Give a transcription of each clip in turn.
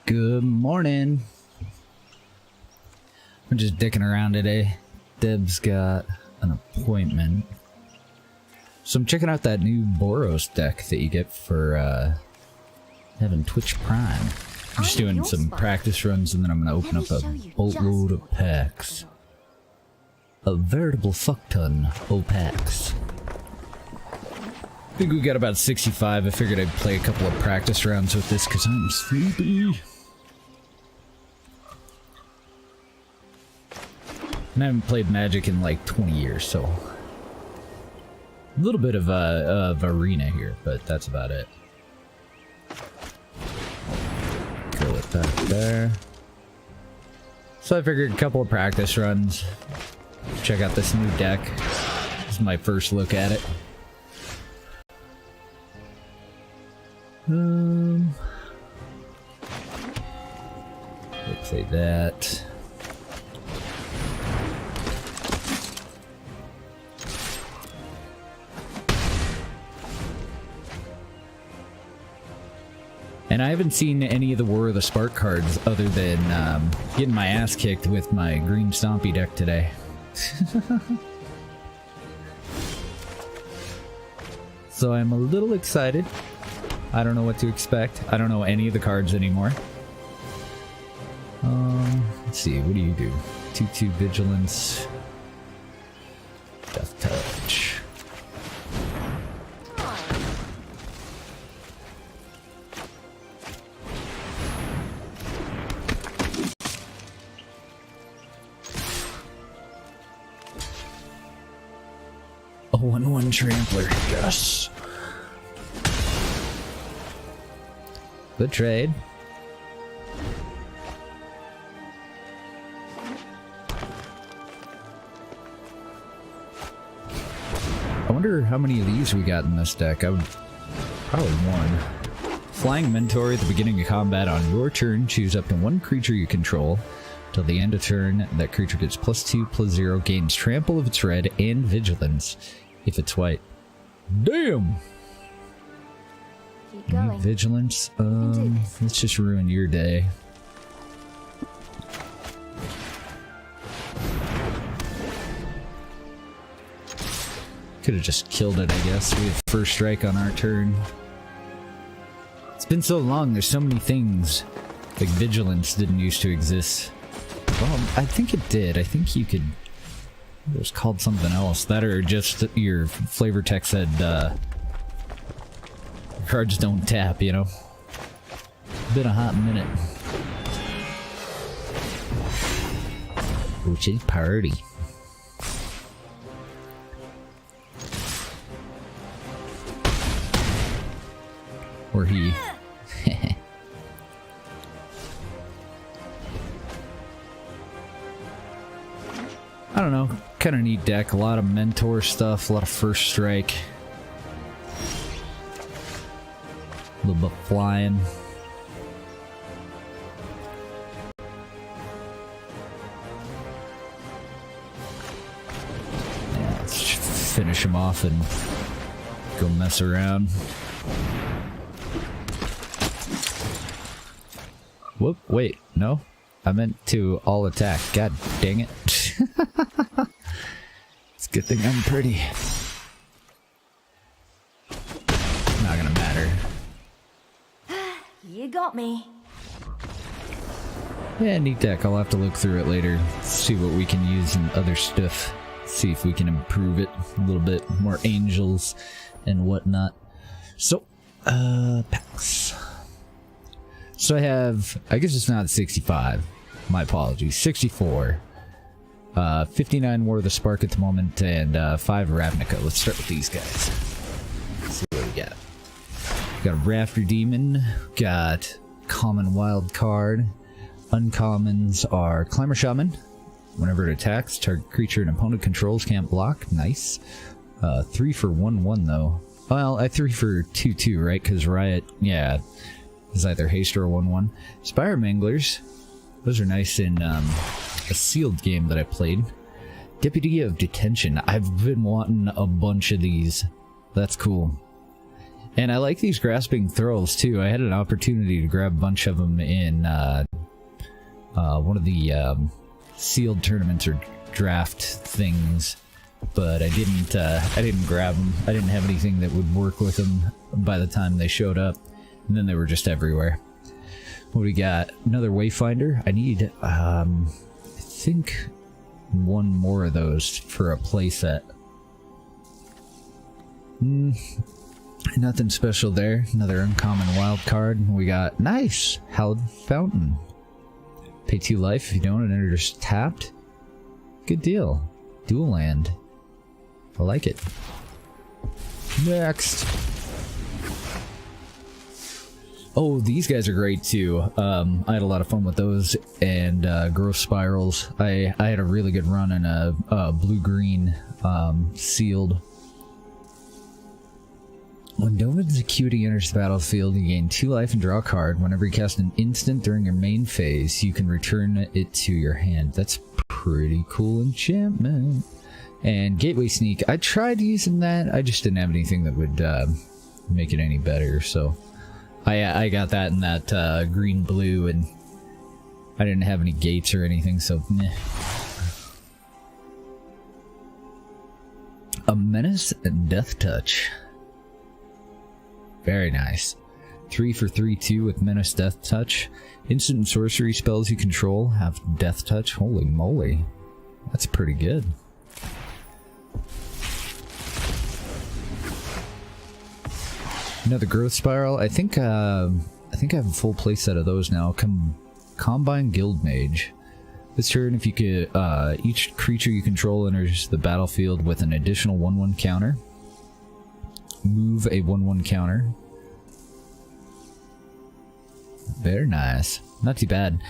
Good morning. I'm just dicking around today. Deb's got an appointment. So I'm checking out that new Boros deck that you get for having Twitch Prime. I'm just doing some practice runs and then I'm going to open up a boatload of packs. A veritable fuck ton of packs. I think we got about 65. I figured I'd play a couple of practice rounds with this because I'm sleepy. And I haven't played Magic in like 20 years, so a little bit of arena here, but that's about it. Throw it back there. So I figured a couple of practice runs. Check out this new deck. This is my first look at it. Let's say that. And I haven't seen any of the War of the Spark cards other than getting my ass kicked with my green Stompy deck today. So I'm a little excited. I don't know what to expect. I don't know any of the cards anymore. Let's see, what do you do? 2/2 Vigilance. Death Touch. A 1/1 Trampler, yes! Good trade. I wonder how many of these we got in this deck. I would probably one. Flying Mentor at the beginning of combat on your turn, choose up to one creature you control. Till the end of turn, that creature gets +2/+0, gains trample if it's red, and vigilance if it's white. Damn! Keep going. Vigilance. Let's just ruin your day. Could have just killed it, I guess. We have first strike on our turn. It's been so long, there's so many things. Like Vigilance didn't used to exist. Well, I think it did. I think you could... It was called something else. That or just your flavor text said, cards don't tap, you know? Been a hot minute. Which is party. Or he. I don't know. Kind of neat deck. A lot of mentor stuff. A lot of first strike. A little bit flying. Yeah, let's just finish him off and go mess around. Whoop, wait, no? I meant to all attack. God dang it. It's a good thing I'm pretty. Not gonna matter. You got me. Yeah, neat deck. I'll have to look through it later. See what we can use in other stuff. See if we can improve it a little bit. More angels and whatnot. So, packs. So I have, I guess it's not 65. My apologies. 64. 59 War of the Spark at the moment, and 5 Ravnica. Let's start with these guys. Let's see what we got. Got a Rafter Demon, got Common Wild Card. Uncommons are Climber Shaman. Whenever it attacks, target creature an opponent controls can't block. Nice. 3 for 1/1 though. Well, I 3 for 2/2, right? Because Riot, yeah, is either haste or a 1/1. Spire Manglers. Those are nice in a sealed game that I played. Deputy of Detention. I've been wanting a bunch of these. That's cool. And I like these grasping thralls too. I had an opportunity to grab a bunch of them in one of the sealed tournaments or draft things, but I didn't grab them. I didn't have anything that would work with them by the time they showed up, and then they were just everywhere. What do we got? Another Wayfinder. I need, I think, one more of those for a playset. Nothing special there. Another uncommon wild card. We got, nice, Hallowed Fountain. Pay 2 life if you don't, and enters tapped. Good deal. Dual land. I like it. Next. Oh, these guys are great too. I had a lot of fun with those and growth spirals. I had a really good run in a blue-green sealed. When Dovin's Acuity enters the battlefield, you gain 2 life and draw a card. Whenever you cast an instant during your main phase, you can return it to your hand. That's pretty cool enchantment. And Gateway Sneak. I tried using that. I just didn't have anything that would make it any better. So I got that in that green-blue, and I didn't have any gates or anything, so meh. A Menace and Death Touch. Very nice. 3 for 3/2 with Menace Death Touch. Instant and sorcery spells you control have Death Touch. Holy moly. That's pretty good. Another Growth Spiral. I think I have a full playset of those now. Combine Guild Mage. This turn, if you could, each creature you control enters the battlefield with an additional 1/1 counter. Move a 1/1 counter. Very nice. Not too bad.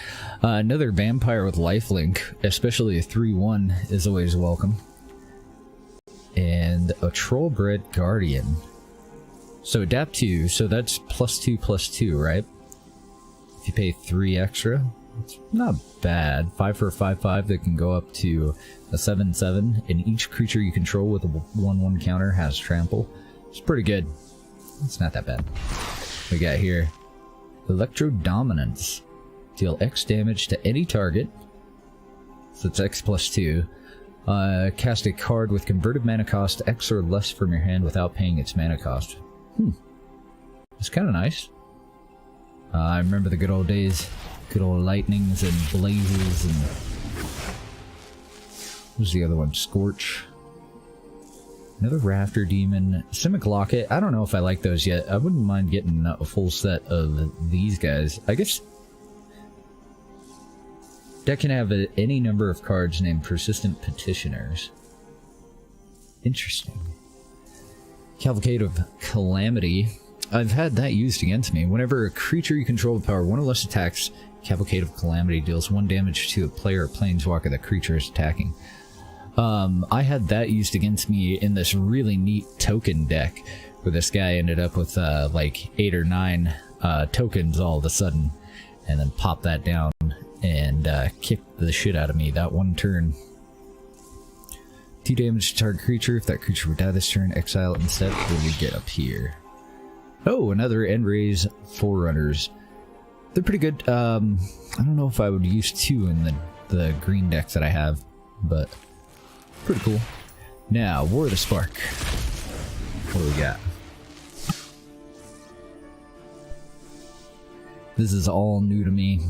Another Vampire with Lifelink, especially a 3/1, is always welcome. And a Trollbred Guardian. So adapt 2, so that's +2/+2, right? If you pay 3 extra, it's not bad. 5 for a 5/5 that can go up to a 7/7, and each creature you control with a 1/1 counter has trample. It's pretty good. It's not that bad. We got here Electro Dominance. Deal X damage to any target. So it's X+2. Cast a card with converted mana cost X or less from your hand without paying its mana cost. It's kind of nice. I remember the good old days. Good old lightnings and blazes and... What's the other one? Scorch. Another Rafter Demon. Simic Locket. I don't know if I like those yet. I wouldn't mind getting a full set of these guys. I guess... Deck can have any number of cards named Persistent Petitioners. Interesting. Cavalcade of Calamity. I've had that used against me. Whenever a creature you control with power 1 or less attacks, Cavalcade of Calamity deals 1 damage to a player or planeswalker the creature is attacking. I had that used against me in this really neat token deck, where this guy ended up with like 8 or 9 tokens all of a sudden, and then popped that down and kicked the shit out of me that one turn. 2 damage to target creature. If that creature would die this turn, exile it instead. What do we get up here? Oh, another Endray's Forerunners. They're pretty good. I don't know if I would use 2 in the green decks that I have, but pretty cool. Now, War of the Spark. What do we got? This is all new to me.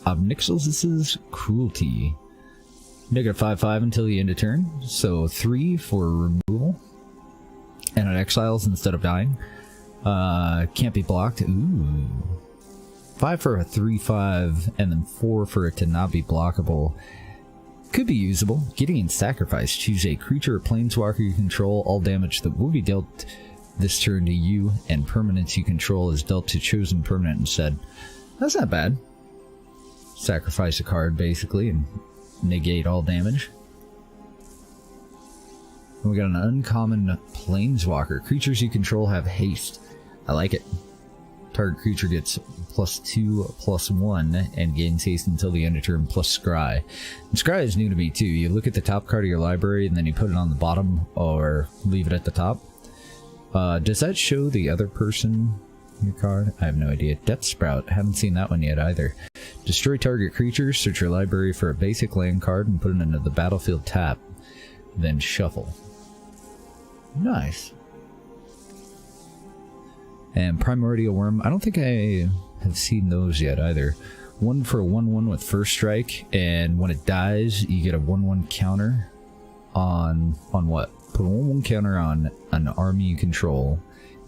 Obnixilus's Cruelty. -5/5 until the end of turn. So 3 for removal. And it exiles instead of dying. Can't be blocked. Ooh. 5 for a 3/5, and then 4 for it to not be blockable. Could be usable. Gideon's Sacrifice. Choose a creature or planeswalker you control. All damage that will be dealt this turn to you, and permanents you control is dealt to chosen permanent instead. That's not bad. Sacrifice a card, basically, and negate all damage. And we got an uncommon planeswalker. Creatures you control have haste. I like it. Target creature gets +2/+1 and gains haste until the end of turn plus Scry. And Scry is new to me too. You look at the top card of your library and then you put it on the bottom or leave it at the top. Does that show the other person in your card? I have no idea. Death Sprout. Haven't seen that one yet either. Destroy target creature, search your library for a basic land card and put it into the battlefield tap. Then shuffle. Nice. And Primordial Worm. I don't think I have seen those yet either. One for a 1/1 with first strike, and when it dies, you get a 1/1 counter on what? Put a 1/1 counter on an army you control.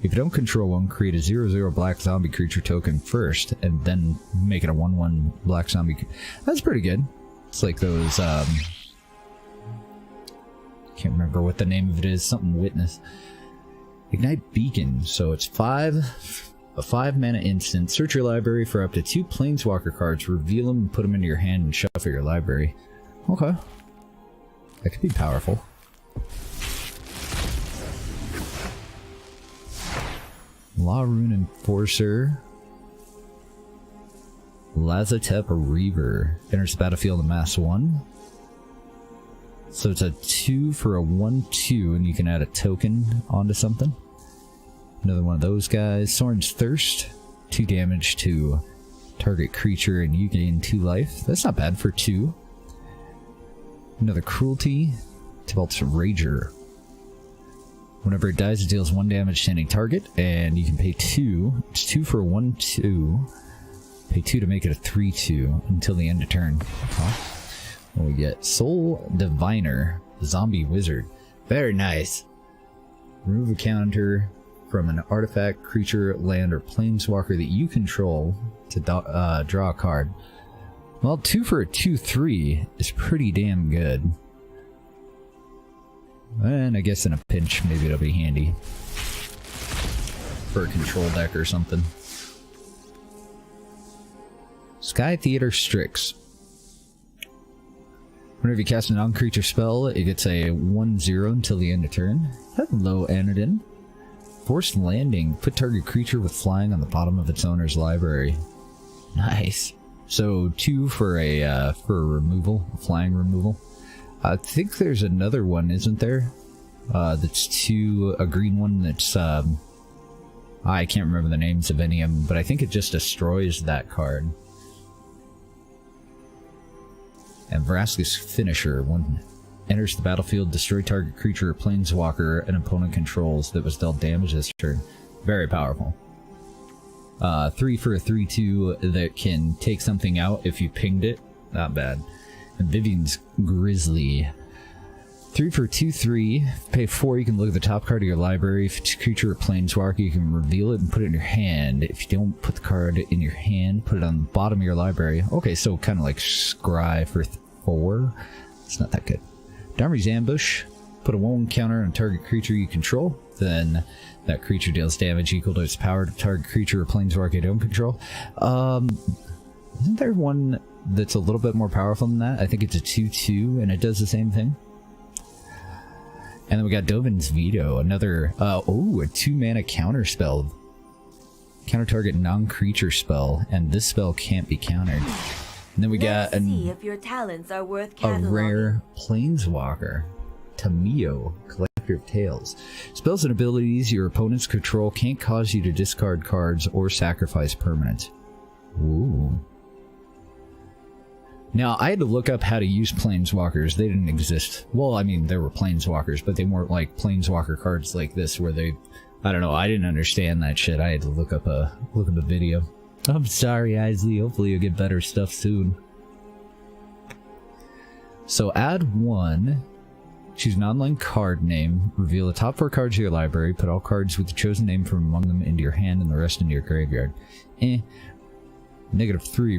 If you don't control one, create a 0/0 black zombie creature token first, and then make it a 1/1 black zombie. That's pretty good. It's like those, can't remember what the name of it is, something Witness. Ignite Beacon, so it's a 5 mana instant. Search your library for up to 2 Planeswalker cards, reveal them, and put them into your hand and shuffle your library. Okay. That could be powerful. La Rune Enforcer. Lazotep Reaver. Enters the battlefield in mass 1. So it's a 2 for a 1/2, and you can add a token onto something. Another one of those guys. Sorin's Thirst. 2 damage to target creature, and you gain 2 life. That's not bad for 2. Another Cruelty. Tibalt's Rager. Whenever it dies, it deals 1 damage to any target, and you can pay 2. It's 2 for a 1/2. Pay 2 to make it a 3/2 until the end of turn. Okay. What we get? Soul Diviner, Zombie Wizard. Very nice. Remove a counter from an artifact, creature, land, or planeswalker that you control to draw a card. Well, 2 for a 2/3 is pretty damn good. And I guess in a pinch, maybe it'll be handy for a control deck or something. Sky Theater Strix. Whenever you cast a non-creature spell, it gets a 1/0 until the end of turn. Hello, Anodin. Forced Landing. Put target creature with flying on the bottom of its owner's library. Nice. So 2 for a removal, flying removal. I think there's another one, isn't there? That's 2, a green one that's, I can't remember the names of any of them, but I think it just destroys that card. And Vraska's Finisher. When enters the battlefield, destroy target creature or planeswalker an opponent controls that was dealt damage this turn. Very powerful. 3 for a 3/2 that can take something out if you pinged it. Not bad. And Vivian's Grizzly. 3 for a 2/3. Pay 4, you can look at the top card of your library. If it's a creature or planeswalker, you can reveal it and put it in your hand. If you don't put the card in your hand, put it on the bottom of your library. Okay, so kind of like Scry for 4. It's not that good. Darmy's Ambush. Put a 1/1 counter on a target creature you control. Then that creature deals damage equal to its power to target creature or planeswalker you don't control. Isn't there one that's a little bit more powerful than that? I think it's a 2/2 and it does the same thing. And then we got Dovin's Veto, another, a 2 mana counter spell. Counter target non-creature spell, and this spell can't be countered. And then we got if your talents are worth a rare planeswalker, Tamio, Collector of Tales. Spells and abilities your opponents control can't cause you to discard cards or sacrifice permanents. Ooh. Now, I had to look up how to use planeswalkers. They didn't exist. Well, I mean, there were planeswalkers, but they weren't like planeswalker cards like this where they... I don't know, I didn't understand that shit. I had to look up a video. I'm sorry, Isley. Hopefully you'll get better stuff soon. So add 1. Choose an online card name. Reveal the top 4 cards of your library. Put all cards with the chosen name from among them into your hand and the rest into your graveyard. -3.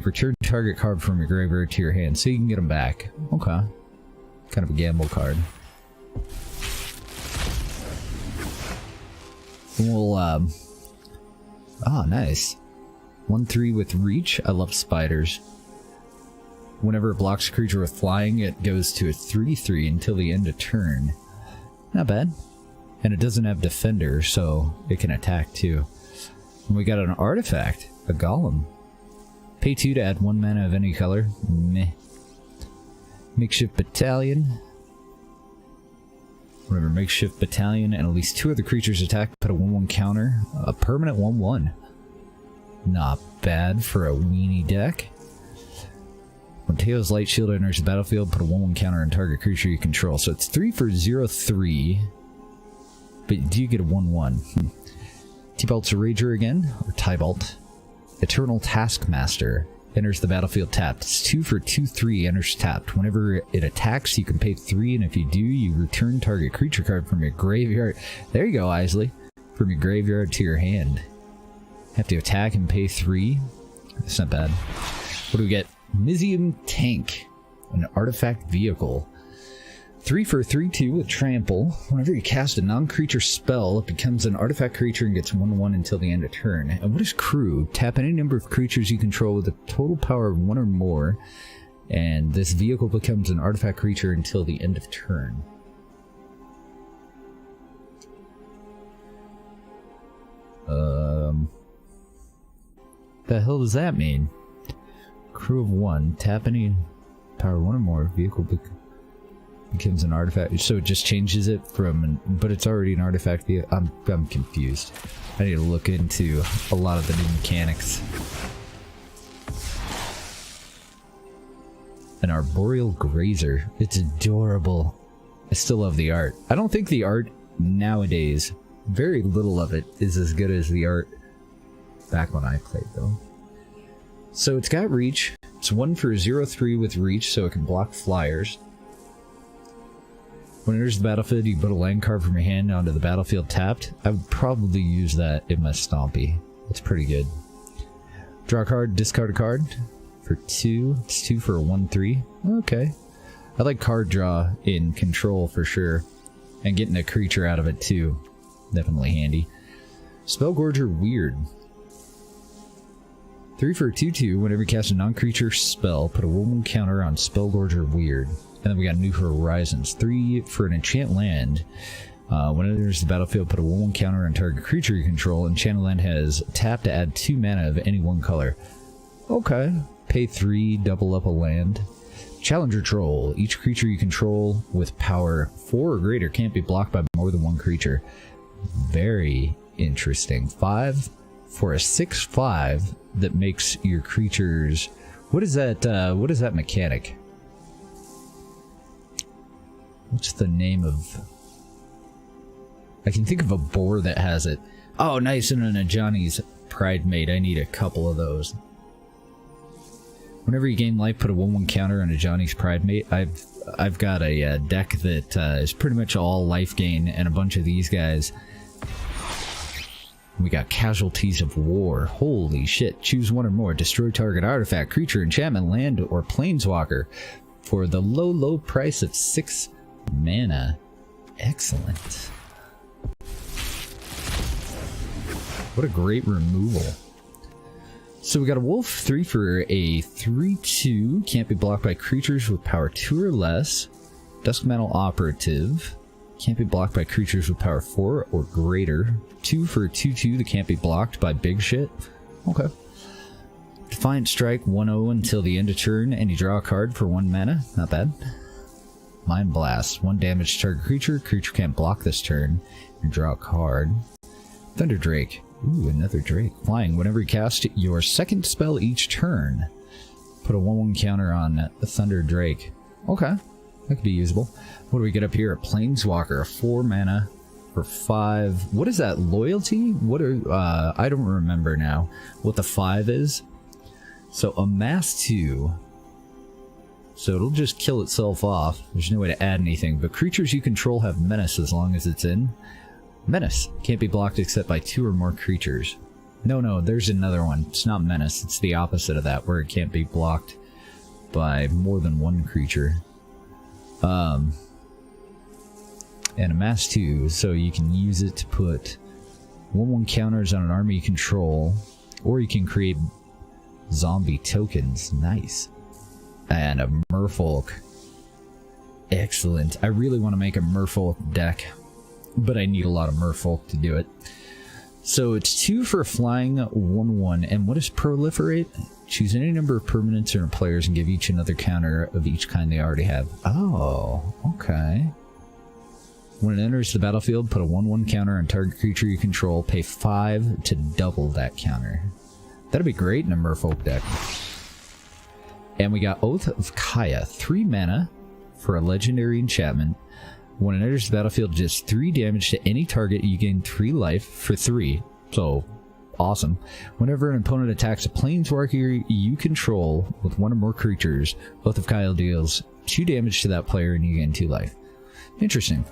Return target card from your graveyard to your hand so you can get them back. Okay. Kind of a gamble card. We'll, nice. 1/3 with reach. I love spiders. Whenever it blocks a creature with flying, it goes to a 3/3 until the end of turn. Not bad. And it doesn't have defender, so it can attack too. And we got an artifact, a golem. Pay 2 to add 1 mana of any color. Meh. Makeshift Battalion. Whatever, makeshift battalion and at least 2 other creatures attack, put a 1/1 counter. A permanent 1/1. Not bad for a weenie deck. When Teo's Light Shield enters the battlefield, put a 1/1 counter on target creature you control. So it's 3 for 0/3. But do you get a 1/1? Tybalt's a Rager again, or Tybalt. Eternal Taskmaster. Enters the battlefield tapped. It's 2 for 2/3, enters tapped. Whenever it attacks, you can pay 3, and if you do, you return target creature card from your graveyard. There you go, Isley. From your graveyard to your hand. Have to attack and pay 3. That's not bad. What do we get? Mizium Tank. An artifact vehicle. 3 for 3/2 with trample. Whenever you cast a non-creature spell, it becomes an artifact creature and gets 1/1 until the end of turn. And what is crew? Tap any number of creatures you control with a total power of 1 or more, and this vehicle becomes an artifact creature until the end of turn. The hell does that mean? Crew of 1. Tap any power 1 or more. Vehicle becomes an artifact. So it just changes it from... But it's already an artifact. I'm confused. I need to look into a lot of the new mechanics. An Arboreal Grazer. It's adorable. I still love the art. I don't think the art nowadays, very little of it, is as good as the art back when I played, though. So it's got reach. It's 1 for 0/3 with reach, so it can block flyers. When it enters the battlefield, you put a land card from your hand onto the battlefield tapped. I would probably use that in my Stompy. It's pretty good. Draw a card, discard a card for 2. It's 2 for a 1/3. Okay. I like card draw in Control for sure. And getting a creature out of it too. Definitely handy. Spellgorger Weird. 3 for a 2/2. Whenever you cast a non-creature spell, put a 1/1 counter on Spellgorger Weird. And then we got New Horizons. 3 for an enchant land. When it enters the battlefield, put a 1/1 counter on target creature you control. Enchanted land has tap to add 2 mana of any one color. Okay. Pay 3, double up a land. Challenger Troll. Each creature you control with power 4 or greater can't be blocked by more than 1 creature. Very interesting. 5 for a 6/5 that makes your creatures... What is that mechanic? What's the name of... I can think of a boar that has it. Oh, nice, and a Johnny's Pride Mate. I need a couple of those. Whenever you gain life, put a 1/1 counter on a Johnny's Pride Mate. I've got a deck that is pretty much all life gain, and a bunch of these guys. We got Casualties of War. Holy shit. Choose 1 or more. Destroy target artifact, creature, enchantment, land, or planeswalker for the low price of 6 mana. Excellent. What a great removal. So we got a wolf, 3 for a 3/2. Can't be blocked by creatures with power 2 or less. Duskmantle Operative. Can't be blocked by creatures with power 4 or greater. 2 for a 2/2 that can't be blocked by big shit. Okay. Defiant Strike, 1/0 until the end of turn, and you draw a card for 1 mana. Not bad. Mind Blast, 1 damage to target creature. Creature can't block this turn. You draw a card. Thunder Drake. Ooh, another Drake. Flying. Whenever you cast your second spell each turn, put a 1/1 counter on the Thunder Drake. Okay. That could be usable. What do we get up here? A Planeswalker. 4 mana for 5. What is that? Loyalty? What are... I don't remember now what the 5 is. So, amass 2. So it'll just kill itself off. There's no way to add anything. But creatures you control have Menace as long as it's in. Menace. Can't be blocked except by 2 or more creatures. No, there's another one. It's not Menace. It's the opposite of that, where it can't be blocked by more than 1 creature. And amass 2, so you can use it to put 1/1 counters on an army you control, or you can create zombie tokens. Nice. And a Merfolk. Excellent. I really want to make a Merfolk deck, but I need a lot of Merfolk to do it. So it's 2 for flying, 1/1, and what is Proliferate? Choose any number of permanents or players and give each another counter of each kind they already have. Oh, okay. When it enters the battlefield, put a 1/1 counter on target creature you control. Pay 5 to double that counter. That'd be great in a Merfolk deck. And we got Oath of Kaya. 3 mana for a legendary enchantment. When it enters the battlefield, just 3 damage to any target. You gain 3 life for 3. So, awesome. Whenever an opponent attacks a planeswalker you control with 1 or more creatures, Oath of Kaya deals 2 damage to that player and you gain 2 life. Interesting.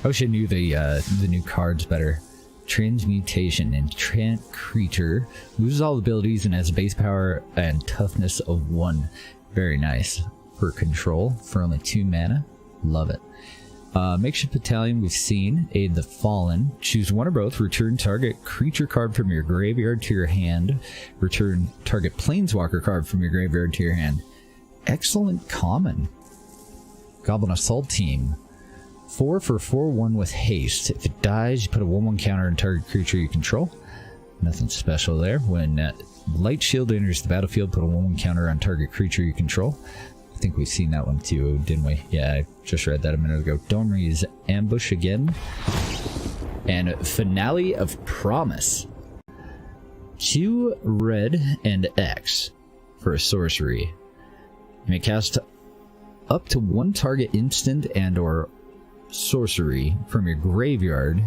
I wish I knew the new cards better. Transmutation. Enchant creature. Loses all abilities and has base power and toughness of 1. Very nice. For control for only 2 mana. Love it. Makeshift Battalion we've seen. Aid the Fallen. Choose 1 or both. Return target creature card from your graveyard to your hand. Return target planeswalker card from your graveyard to your hand. Excellent common. Goblin Assault Team. 4 for 4/1 with haste. If it dies, you put a 1/1 counter on target creature you control. Nothing special there. When Light Shield enters the battlefield, put a 1/1 counter on target creature you control. I think we've seen that one too, didn't we? Yeah, I just read that a minute ago. Domri's Ambush again. And Finale of Promise. 2 red and X for a sorcery. You may cast up to 1 target instant and or sorcery from your graveyard,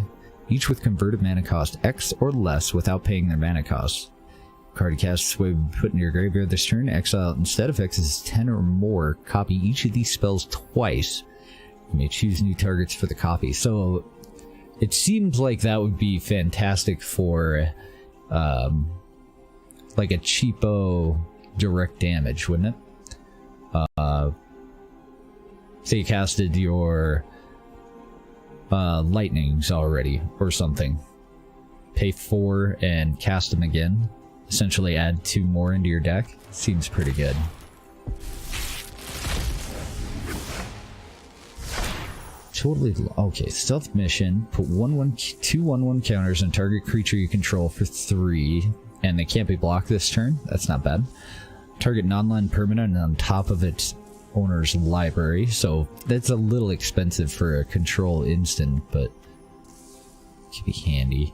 each with converted mana cost X or less without paying their mana cost. Card you cast will be put in your graveyard this turn. Exile instead of X is 10 or more. Copy each of these spells twice. You may choose new targets for the copy. So it seems like that would be fantastic for like a cheapo direct damage, wouldn't it? Say you casted your lightnings already or something. Pay 4 and cast them again. Essentially add 2 more into your deck. Seems pretty good. Totally. Okay, stealth mission. Put 2 1/1 counters on target creature you control for 3. And they can't be blocked this turn. That's not bad. Target non-land permanent on top of its owner's library, so that's a little expensive for a control instant, but could be handy.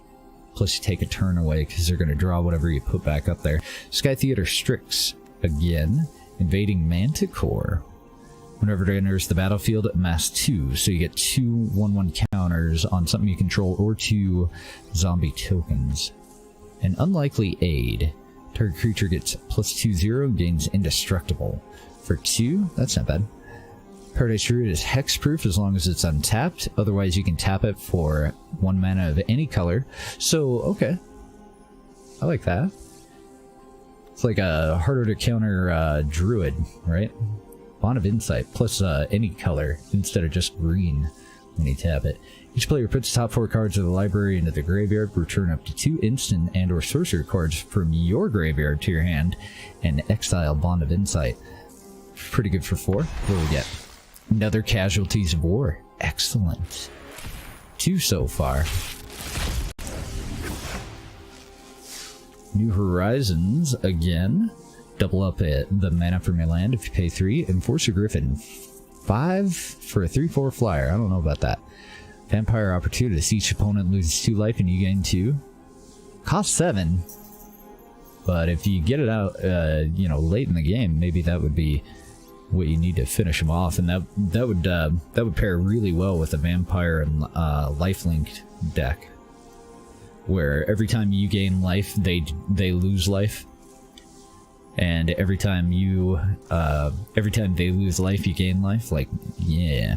Plus you take a turn away because they're going to draw whatever you put back up there. Sky Theater Strix again. Invading Manticore. Whenever it enters the battlefield, mass 2, so you get 2 1/1 counters on something you control or 2 zombie tokens. An Unlikely Aid. Target creature gets +2/0 and gains Indestructible. For 2, that's not bad. Paradise Druid is hexproof as long as it's untapped. Otherwise, you can tap it for 1 mana of any color. So, okay. I like that. It's like a harder to counter Druid, right? Bond of Insight plus any color instead of just green when you tap it. Each player puts top 4 cards of the library into the graveyard. Return up to 2 instant and or sorcery cards from your graveyard to your hand and exile Bond of Insight. Pretty good for 4. What do we get? Another Casualties of War. Excellent. 2 so far. New Horizons again. Double up the mana from your land if you pay 3. Enforcer Griffin. 5 for a 3/4 flyer. I don't know about that. Vampire Opportunist. Each opponent loses 2 life and you gain 2. Cost 7. But if you get it out, you know, late in the game, maybe that would be what you need to finish them off, and that would pair really well with a vampire and lifelink deck, where every time you gain life, they lose life, and every time they lose life, you gain life. Like, yeah.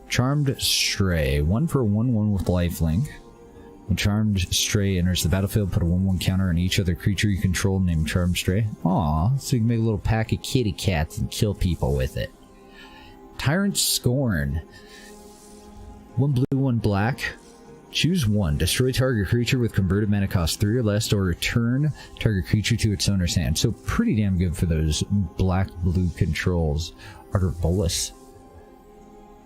Charmed Stray, 1 for 1/1 with lifelink. When Charmed Stray enters the battlefield, put a 1/1 counter on each other creature you control named Charmed Stray. Aw, so you can make a little pack of kitty cats and kill people with it. Tyrant Scorn. 1 blue, 1 black. Choose 1. Destroy target creature with converted mana cost 3 or less, or return target creature to its owner's hand. So pretty damn good for those black-blue controls. Arter Bolus.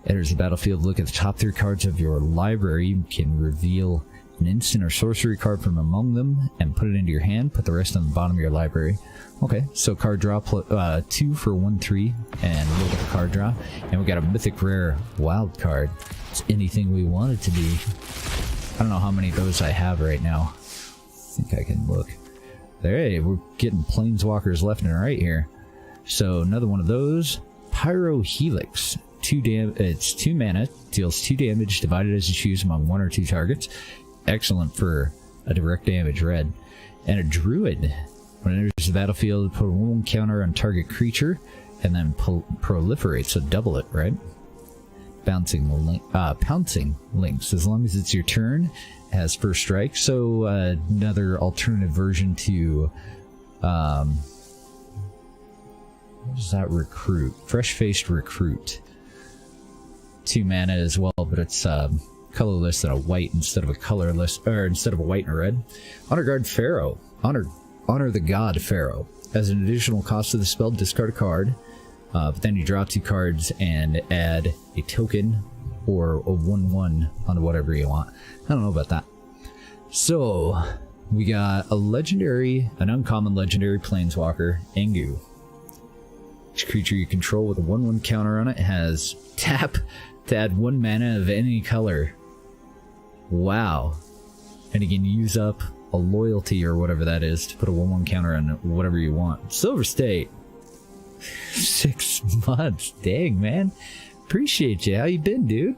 Enters the battlefield, look at the top 3 cards of your library. You can reveal an instant or sorcery card from among them and put it into your hand. Put the rest on the bottom of your library. Okay, so card draw 2 for 1/3 and look at the card draw. And we got a mythic rare wild card. It's anything we want it to be. I don't know how many of those I have right now. I think I can look. There, we're getting planeswalkers left and right here. So another one of those. Pyro Helix. It's 2 mana, deals 2 damage divided as you choose among 1 or 2 targets. Excellent for a direct damage red. And a Druid. When it enters the battlefield, put a 1/1 counter on target creature and then proliferate, so double it, right? Pouncing links. As long as it's your turn, it has first strike. So another alternative version to what is that? Recruit. Fresh-faced recruit. 2 mana as well, but it's colorless and a white instead of a colorless, or instead of a white and a red. Honor Guard Pharaoh. Honor the God Pharaoh. As an additional cost to the spell, discard a card. But then you draw 2 cards and add a token or a 1/1 onto whatever you want. I don't know about that. So we got an uncommon legendary planeswalker, ENG. Each creature you control with a 1/1 counter on it has tap to add 1 mana of any color. Wow. And you can use up a loyalty or whatever that is to put a 1/1 counter on whatever you want. Silver State. 6 months. Dang, man. Appreciate you. How you been, dude?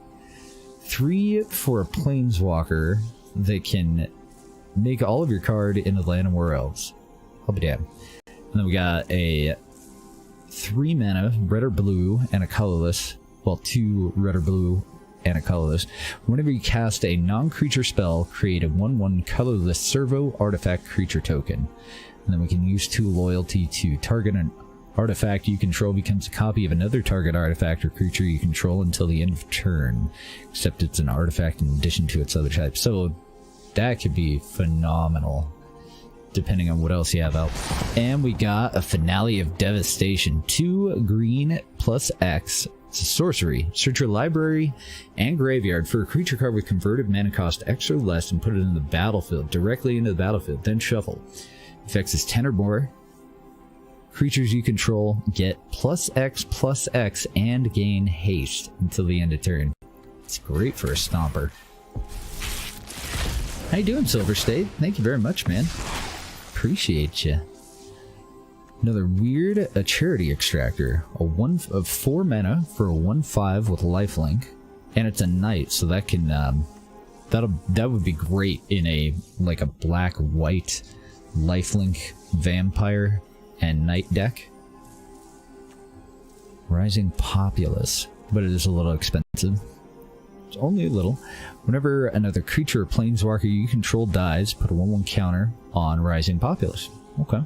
3 for a planeswalker that can make all of your card into land and where else. I'll be damned. And then we got a 3 mana, red or blue, and a colorless. Well, 2 red or blue and a colorless. Whenever you cast a non-creature spell, create a 1/1 colorless servo artifact creature token. And then we can use 2 loyalty to target an artifact you control becomes a copy of another target artifact or creature you control until the end of turn. Except it's an artifact in addition to its other type. So that could be phenomenal, depending on what else you have out. And we got a Finale of Devastation. 2 green plus X. It's a sorcery. Search your library and graveyard for a creature card with converted mana cost X or less and put it in the battlefield, directly into the battlefield, then shuffle. Effects is 10 or more. Creatures you control get plus X and gain haste until the end of turn. It's great for a stomper. How you doing, Silver State? Thank you very much, man. Appreciate you. Another weird, a Charity Extractor. A 1 of 4 mana for a 1/5 with lifelink, and it's a knight, so that can that would be great in a like a black-white lifelink vampire and knight deck. Rising Populace, but it is a little expensive. It's only a little. Whenever another creature or planeswalker you control dies, put a 1/1 counter on Rising Populace. Okay.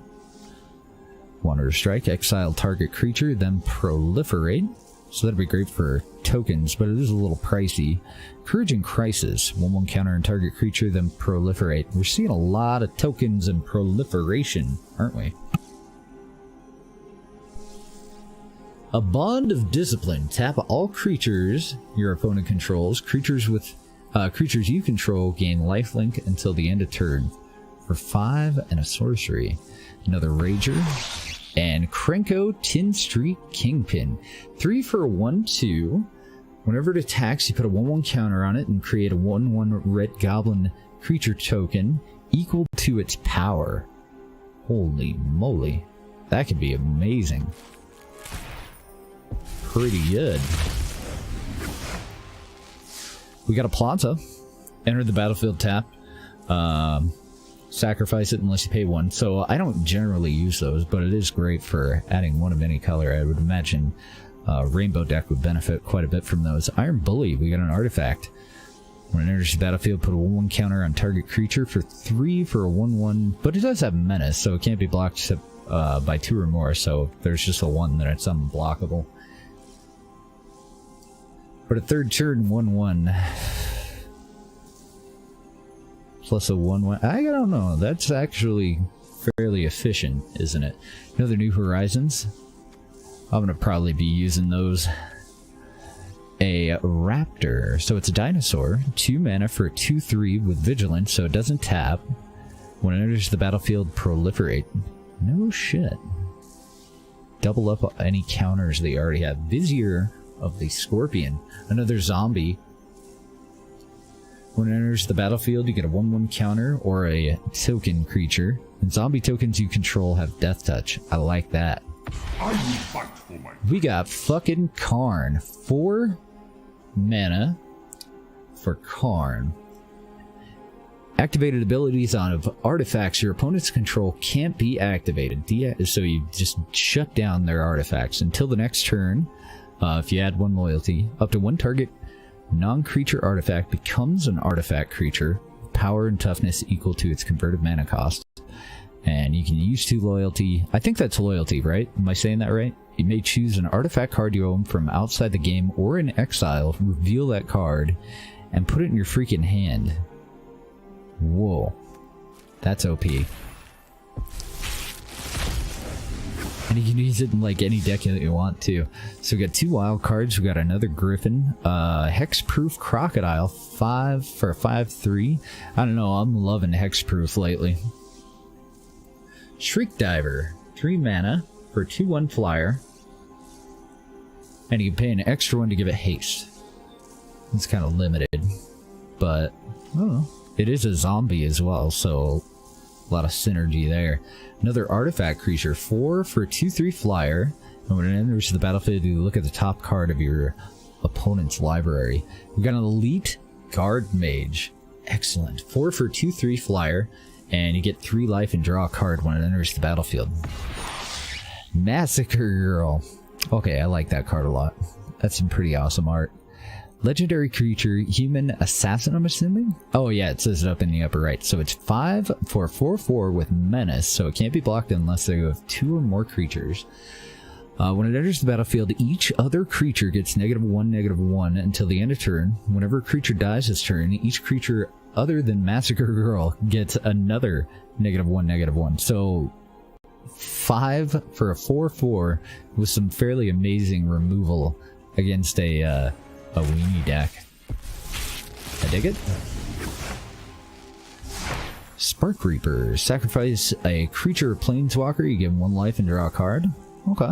Wanderer Strike, exile target creature, then proliferate. So that'd be great for tokens, but it is a little pricey. Courage and Crisis, 1/1 counter on target creature, then proliferate. We're seeing a lot of tokens and proliferation, aren't we? A Bond of Discipline. Tap all creatures your opponent controls. Creatures you control gain lifelink until the end of turn. For 5 and a sorcery. Another Rager. And Krenko Tin Street Kingpin. 3 for a 1/2. Whenever it attacks, you put a 1/1 counter on it and create a 1/1 red goblin creature token equal to its power. Holy moly. That could be amazing. Pretty good. We got a Planta. Enter the battlefield tap. Sacrifice it unless you pay 1. So I don't generally use those, but it is great for adding 1 of any color. I would imagine Rainbow deck would benefit quite a bit from those. Iron Bully, we got an artifact. When it enters the battlefield, put a 1/1 counter on target creature for 3 for a 1/1, but it does have menace, so it can't be blocked except by 2 or more, so if there's just a 1, then it's unblockable. But a 3rd turn 1/1 plus a 1/1. I don't know. That's actually fairly efficient, isn't it? Another New Horizons. I'm gonna probably be using those. a raptor. So it's a dinosaur, 2 mana for a 2/3 with vigilance, so it doesn't tap. When it enters the battlefield, proliferate. No shit. Double up any counters they already have. Vizier of the Scorpion, another zombie. When it enters the battlefield, you get a 1/1 counter or a token creature. And zombie tokens you control have death touch. I like that. We got fucking Karn. 4 mana for Karn. Activated abilities on artifacts your opponents control can't be activated. So you just shut down their artifacts until the next turn. If you add 1 loyalty, up to 1 target non-creature artifact becomes an artifact creature. Power and toughness equal to its converted mana cost. And you can use 2 loyalty. I think that's loyalty, right? Am I saying that right? You may choose an artifact card you own from outside the game or in exile, reveal that card, and put it in your freaking hand. Whoa. That's OP. And you can use it in like any deck that you want to. So we got 2 wild cards. We got another Griffin. Hexproof Crocodile. 5 for a 5/3. I don't know. I'm loving Hexproof lately. Shriek Diver. 3 mana for a 2/1 flyer. And you can pay an extra 1 to give it haste. It's kind of limited. But, I don't know. It is a zombie as well, so a lot of synergy there. Another artifact creature, 4 for a 2/3 flyer, and when it enters the battlefield, you look at the top card of your opponent's library. We've got an elite guard mage. Excellent. 4 for a 2/3 flyer, and you get 3 life and draw a card when it enters the battlefield. Massacre Girl. Okay, I like that card a lot. That's some pretty awesome art. Legendary creature, human assassin, I'm assuming? Oh yeah, it says it up in the upper right. So it's 5 for 4/4 with menace, so it can't be blocked unless you have 2 or more creatures. When it enters the battlefield, each other creature gets -1/-1 until the end of turn. Whenever a creature dies this turn, each creature other than Massacre Girl gets another -1/-1. So 5 for a 4/4 with some fairly amazing removal against a weenie deck. I dig it. Spark Reaper. Sacrifice a creature or planeswalker. You give 1 life and draw a card. Okay.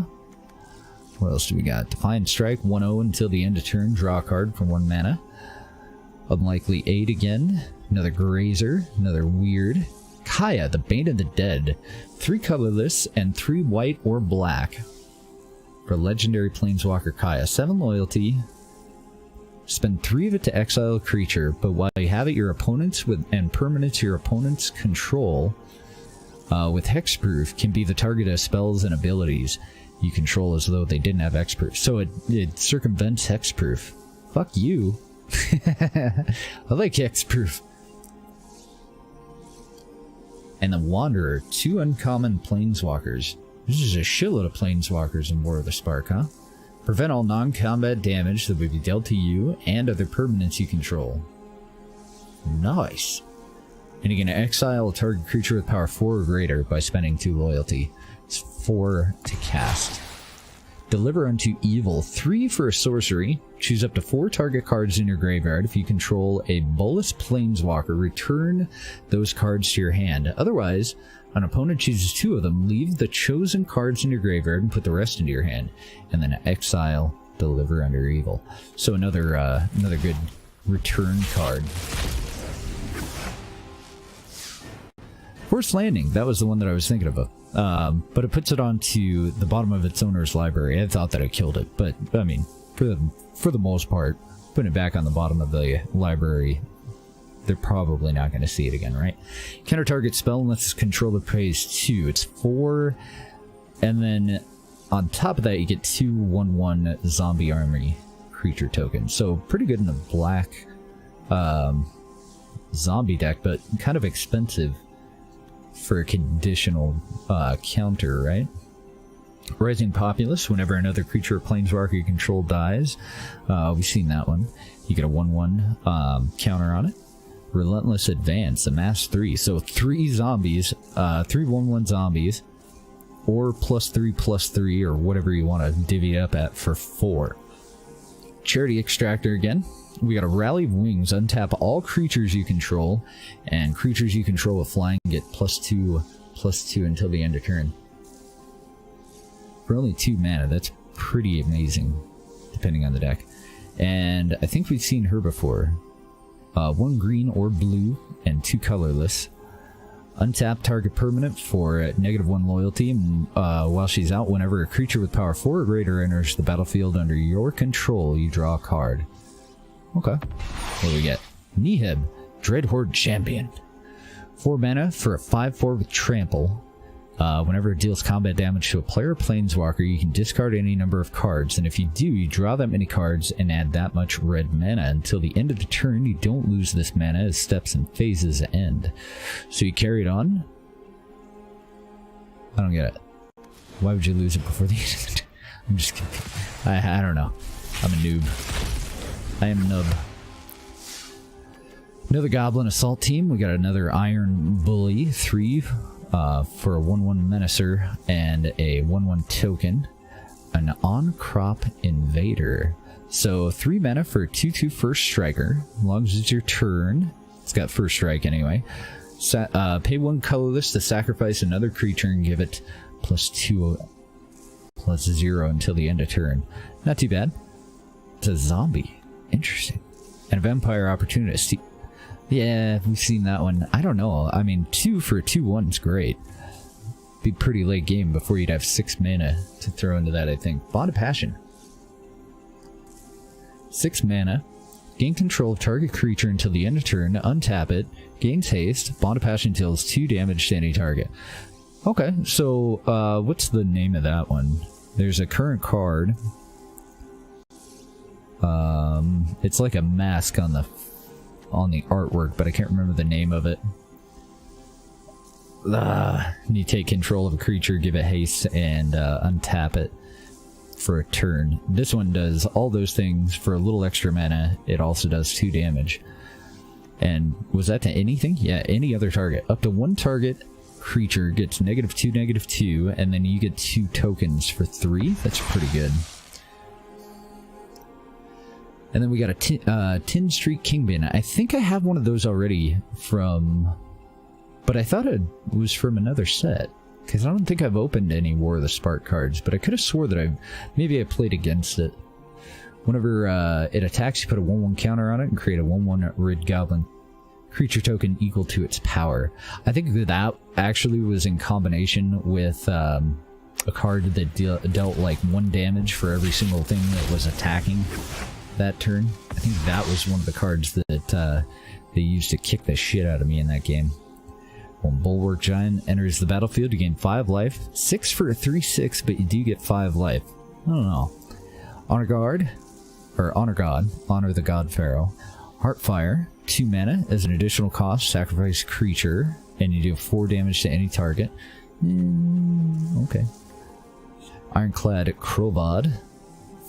What else do we got? Defiant Strike. 1/0 until the end of turn. Draw a card for 1 mana. Unlikely Aid again. Another Grazer. Another weird. Kaya, the Bane of the Dead. 3 colorless and 3 white or black. For legendary planeswalker Kaya. 7 loyalty. Spend 3 of it to exile a creature, but while you have it, your opponents and permanents your opponents control with hexproof can be the target of spells and abilities you control as though they didn't have hexproof. So it circumvents hexproof. Fuck you. I like hexproof. And the Wanderer, 2 uncommon planeswalkers. This is a shitload of planeswalkers in War of the Spark, huh? Prevent all non-combat damage that would be dealt to you and other permanents you control. Nice. And you can exile a target creature with power 4 or greater by spending 2 loyalty. It's 4 to cast. Deliver unto evil. 3 for a sorcery. Choose up to 4 target cards in your graveyard. If you control a Bolas Planeswalker, return those cards to your hand. Otherwise, an opponent chooses 2 of them. Leave the chosen cards in your graveyard and put the rest into your hand. And then exile Deliver Under Evil. So another good return card. Forced Landing. That was the one that I was thinking about. But it puts it onto the bottom of its owner's library. I thought that I killed it, but I mean, for the most part, putting it back on the bottom of the library, they're probably not going to see it again, right? Counter target spell unless its controller pays 2. It's 4, and then on top of that, you get 2 1/1 zombie army creature tokens. So pretty good in the black zombie deck, but kind of expensive for a conditional counter, right? Rising Populace. Whenever another creature or planeswalker you control dies, we've seen that one. You get a 1/1 counter on it. Relentless Advance, amass 3. So 3 zombies, 3 1/1 zombies, or +3/+3, or whatever you want to divvy it up at for 4. Charity Extractor again. We got a Rally of Wings. Untap all creatures you control, and creatures you control with flying get +2/+2 until the end of turn. For only 2 mana, that's pretty amazing, depending on the deck. And I think we've seen her before. 1 green or blue, and 2 colorless. Untap target permanent for -1 loyalty. While she's out, whenever a creature with power 4 or greater enters the battlefield under your control, you draw a card. Okay. What do we get? Nihib, Dreadhorde Champion. 4 mana for a 5/4 with trample. Whenever it deals combat damage to a player or planeswalker, you can discard any number of cards, and if you do, you draw that many cards and add that much red mana. Until the end of the turn, you don't lose this mana as steps and phases end. So you carry it on? I don't get it. Why would you lose it before the end of the turn? I'm just kidding. I don't know. I'm a noob. I am a nub. Another Goblin Assault team. We got another Iron Bully, 3 for a 1/1 Menacer and a 1/1 token. An On-Crop Invader. So 3 mana for a 2/2 First Striker. As long as it's your turn. It's got First Strike anyway. Pay 1 colorless to sacrifice another creature and give it +2/+0 until the end of turn. Not too bad. It's a zombie. Interesting. And a Vampire Opportunist. Yeah, we've seen that one. I don't know. I mean, 2 for a 2/1 is great. Be pretty late game before you'd have 6 mana to throw into that, I think. Bond of Passion. 6 mana. Gain control of target creature until the end of turn. Untap it. Gains haste. Bond of Passion deals 2 damage to any target. Okay, so what's the name of that one? There's a current card. It's like a mask on the artwork, but I can't remember the name of it. You take control of a creature, give it haste, and untap it for a turn. This one does all those things for a little extra mana. It also does 2 damage. And was that to anything? Yeah, any other target. Up to 1 target creature gets -2/-2, and then you get 2 tokens for 3. That's pretty good. And then we got a Tin Street Kingpin. I think I have one of those already from... But I thought it was from another set. Because I don't think I've opened any War of the Spark cards. But I could have swore that maybe I played against it. Whenever it attacks, you put a 1/1 counter on it and create a 1/1 Red Goblin creature token equal to its power. I think that actually was in combination with a card that dealt like 1 damage for every single thing that was attacking that turn. I think that was one of the cards that they used to kick the shit out of me in that game. When Bulwark Giant enters the battlefield, you gain 5 life. 6 for a 3/6, but you do get 5 life. I don't know. Honor God, Honor the God Pharaoh. Heartfire, 2 mana as an additional cost, sacrifice creature, and you deal 4 damage to any target. Okay. Ironclad Crowbod,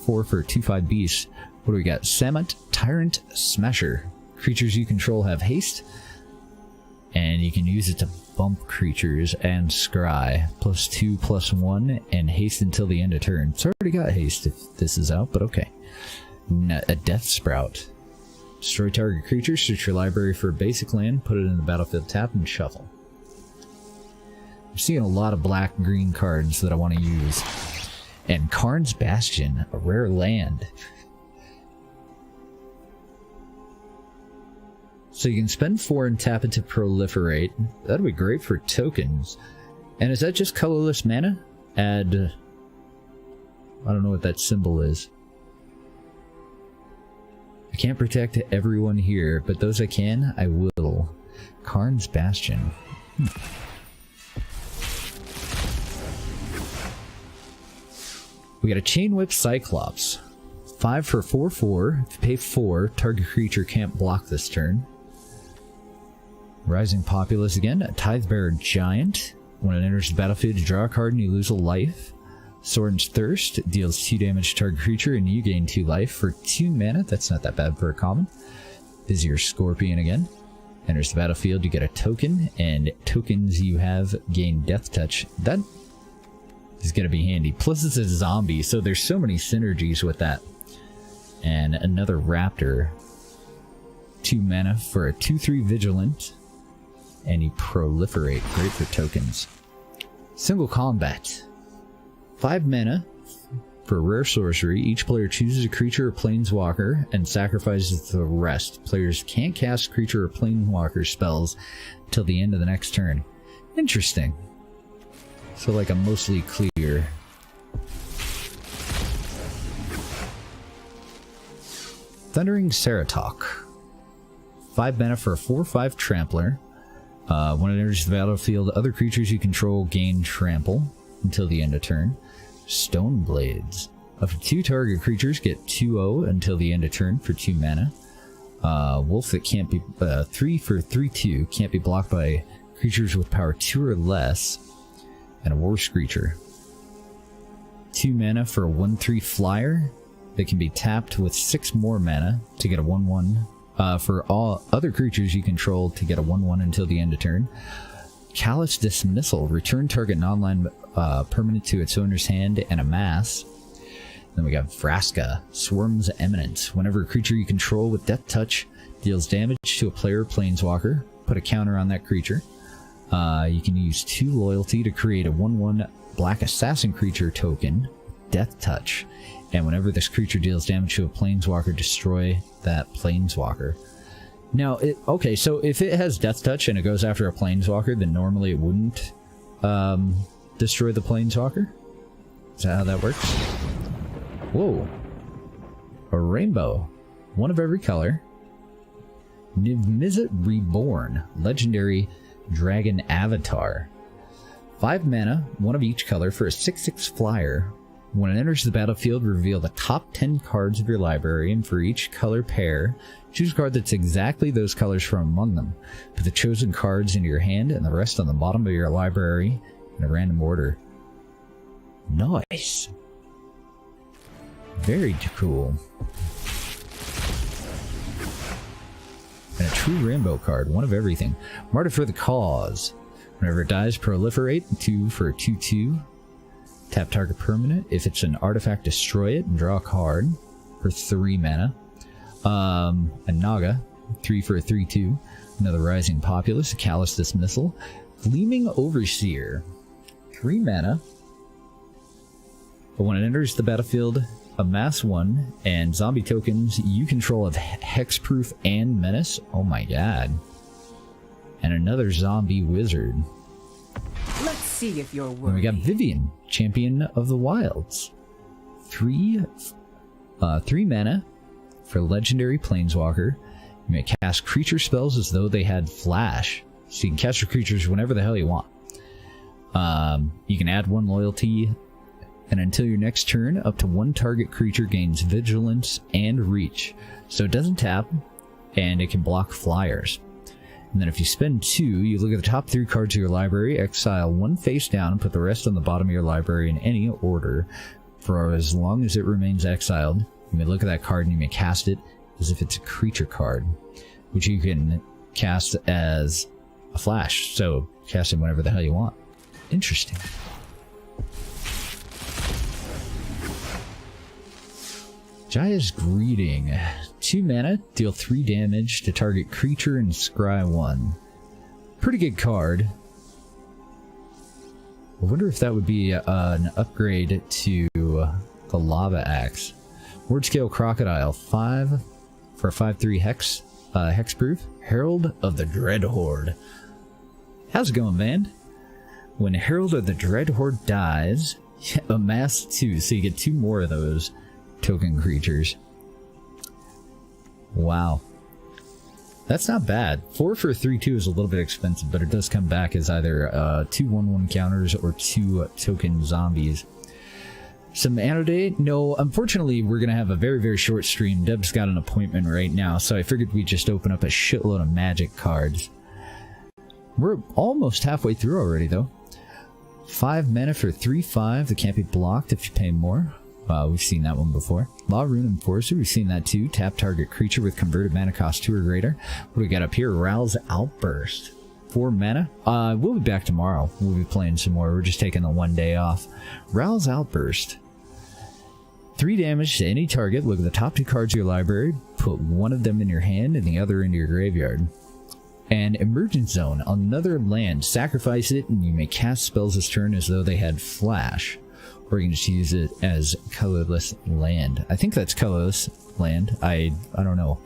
4 for a 2/5 beast. What do we got? Samut Tyrant Smasher. Creatures you control have haste, and you can use it to bump creatures and scry. +2/+1, and haste until the end of turn. It's already got haste if this is out, but okay. A Death Sprout. Destroy target creature, search your library for a basic land, put it in the battlefield, tap, and shuffle. I'm seeing a lot of black-green cards that I want to use. And Karn's Bastion, a rare land. So you can spend 4 and tap it to proliferate. That'd be great for tokens. And is that just colorless mana? Add... I don't know what that symbol is. I can't protect everyone here, but those I can, I will. Karn's Bastion. We got a Chain Whip Cyclops. 5 for 4/4. If you pay 4, target creature can't block this turn. Rising Populace again. A Tidebearer Giant. When it enters the battlefield, you draw a card and you lose a life. Sorin's Thirst deals 2 damage to target creature and you gain 2 life for 2 mana. That's not that bad for a common. Vizier Scorpion again. Enters the battlefield, you get a token, and tokens you have gain Death Touch. That is going to be handy. Plus it's a zombie, so there's so many synergies with that. And another Raptor. 2 mana for a 2/3 Vigilant. And you proliferate. Great for tokens. Single combat. 5 mana for a rare sorcery. Each player chooses a creature or planeswalker and sacrifices the rest. Players can't cast creature or planeswalker spells till the end of the next turn. Interesting. So like a mostly clear. Thundering Ceratok. 5 mana for a 4/5 Trampler. When it enters the battlefield, other creatures you control gain trample until the end of turn. Stone Blades. Up to 2 target creatures get 2/0 until the end of turn for 2 mana. Wolf that can't be 3 for 3/2 can't be blocked by creatures with power 2 or less, and a War Screecher. 2 mana for a 1/3 flyer that can be tapped with 6 more mana to get a 1/1. For all other creatures you control to get a 1/1 until the end of turn. Callous Dismissal. Return target non-land permanent to its owner's hand and amass. Then we got Vraska. Swarm's Eminence. Whenever a creature you control with Death Touch deals damage to a player or planeswalker, put a counter on that creature. You can use 2 loyalty to create a 1/1 black assassin creature token, Death Touch. And whenever this creature deals damage to a planeswalker, destroy that planeswalker. Now, okay, so if it has Death Touch and it goes after a planeswalker, then normally it wouldn't destroy the planeswalker? Is that how that works? Whoa. A rainbow. 1 of every color. Niv-Mizzet Reborn. Legendary Dragon Avatar. 5 mana, 1 of each color for a 6/6 flyer. When it enters the battlefield, reveal the top 10 cards of your library, and for each color pair, choose a card that's exactly those colors from among them. Put the chosen cards into your hand and the rest on the bottom of your library in a random order. Nice. Very cool. And a true rainbow card, 1 of everything. Martyr for the Cause. Whenever it dies, proliferate, 2 for a 2/2. Tap target permanent. If it's an artifact, destroy it and draw a card for 3 mana. A Naga, 3 for a 3/2. Another Rising Populace, a Callous Dismissal. Gleaming Overseer, 3 mana. But when it enters the battlefield, amass 1, and zombie tokens you control of Hexproof and Menace. Oh my god. And another Zombie Wizard. Let's see if you're worthy. Then we got Vivian, Champion of the Wilds. 3 mana for Legendary Planeswalker. You may cast creature spells as though they had flash. So you can cast your creatures whenever the hell you want. You can add 1 loyalty, and until your next turn, up to 1 target creature gains Vigilance and Reach. So it doesn't tap, and it can block flyers. And then if you spend 2, you look at the top 3 cards of your library, exile 1 face down, and put the rest on the bottom of your library in any order. For as long as it remains exiled, you may look at that card and you may cast it as if it's a creature card, which you can cast as a flash. So cast it whenever the hell you want. Interesting. Jaya's Greeting. 2 mana, deal 3 damage to target creature and scry 1. Pretty good card. I wonder if that would be an upgrade to the Lava Axe. Wordscale Crocodile, 5 for a 5/3 hex, hexproof. Herald of the Dreadhorde. How's it going, man? When Herald of the Dreadhorde dies, amass 2, so you get 2 more of those token creatures. Wow. That's not bad. 4 for a 3/2 is a little bit expensive, but it does come back as either 2 1/1 counters or 2 token zombies. Some Anodate? No, unfortunately, we're going to have a very, very short stream. Deb's got an appointment right now, so I figured we'd just open up a shitload of magic cards. We're almost halfway through already, though. 5 mana for 3/5 that can't be blocked if you pay more. We've seen that one before. Law Rune Enforcer, we've seen that too. Tap target creature with converted mana cost 2 or greater. What do we got up here? Rouse Outburst. 4 mana. We'll be back tomorrow. We'll be playing some more. We're just taking the 1 day off. Rouse Outburst. 3 damage to any target. Look at the top 2 cards of your library. Put one of them in your hand and the other into your graveyard. And Emergent Zone. Another land. Sacrifice it and you may cast spells this turn as though they had flash. Or you can just use it as colorless land. I think that's colorless land. I don't know.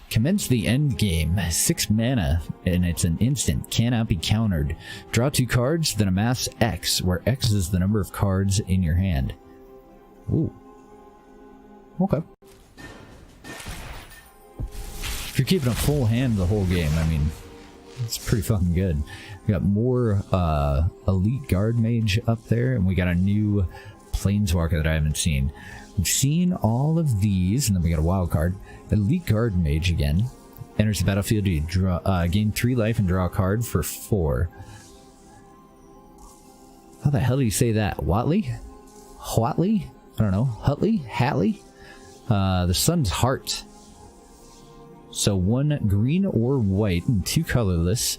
Commence the end game. 6 mana, and it's an instant. Cannot be countered. Draw 2 cards, then amass X, where X is the number of cards in your hand. Ooh. Okay. If you're keeping a full hand the whole game, I mean, it's pretty fucking good. We got more Elite Guard Mage up there, and we got a new Planeswalker that I haven't seen. We've seen all of these, and then we got a wild card. Elite Guard Mage again. Enters the battlefield to draw, gain 3 life and draw a card for 4. How the hell do you say that? Watley? Hwatley? I don't know. Hutley? Hatley? The Sun's Heart. So 1 green or white and 2 colorless.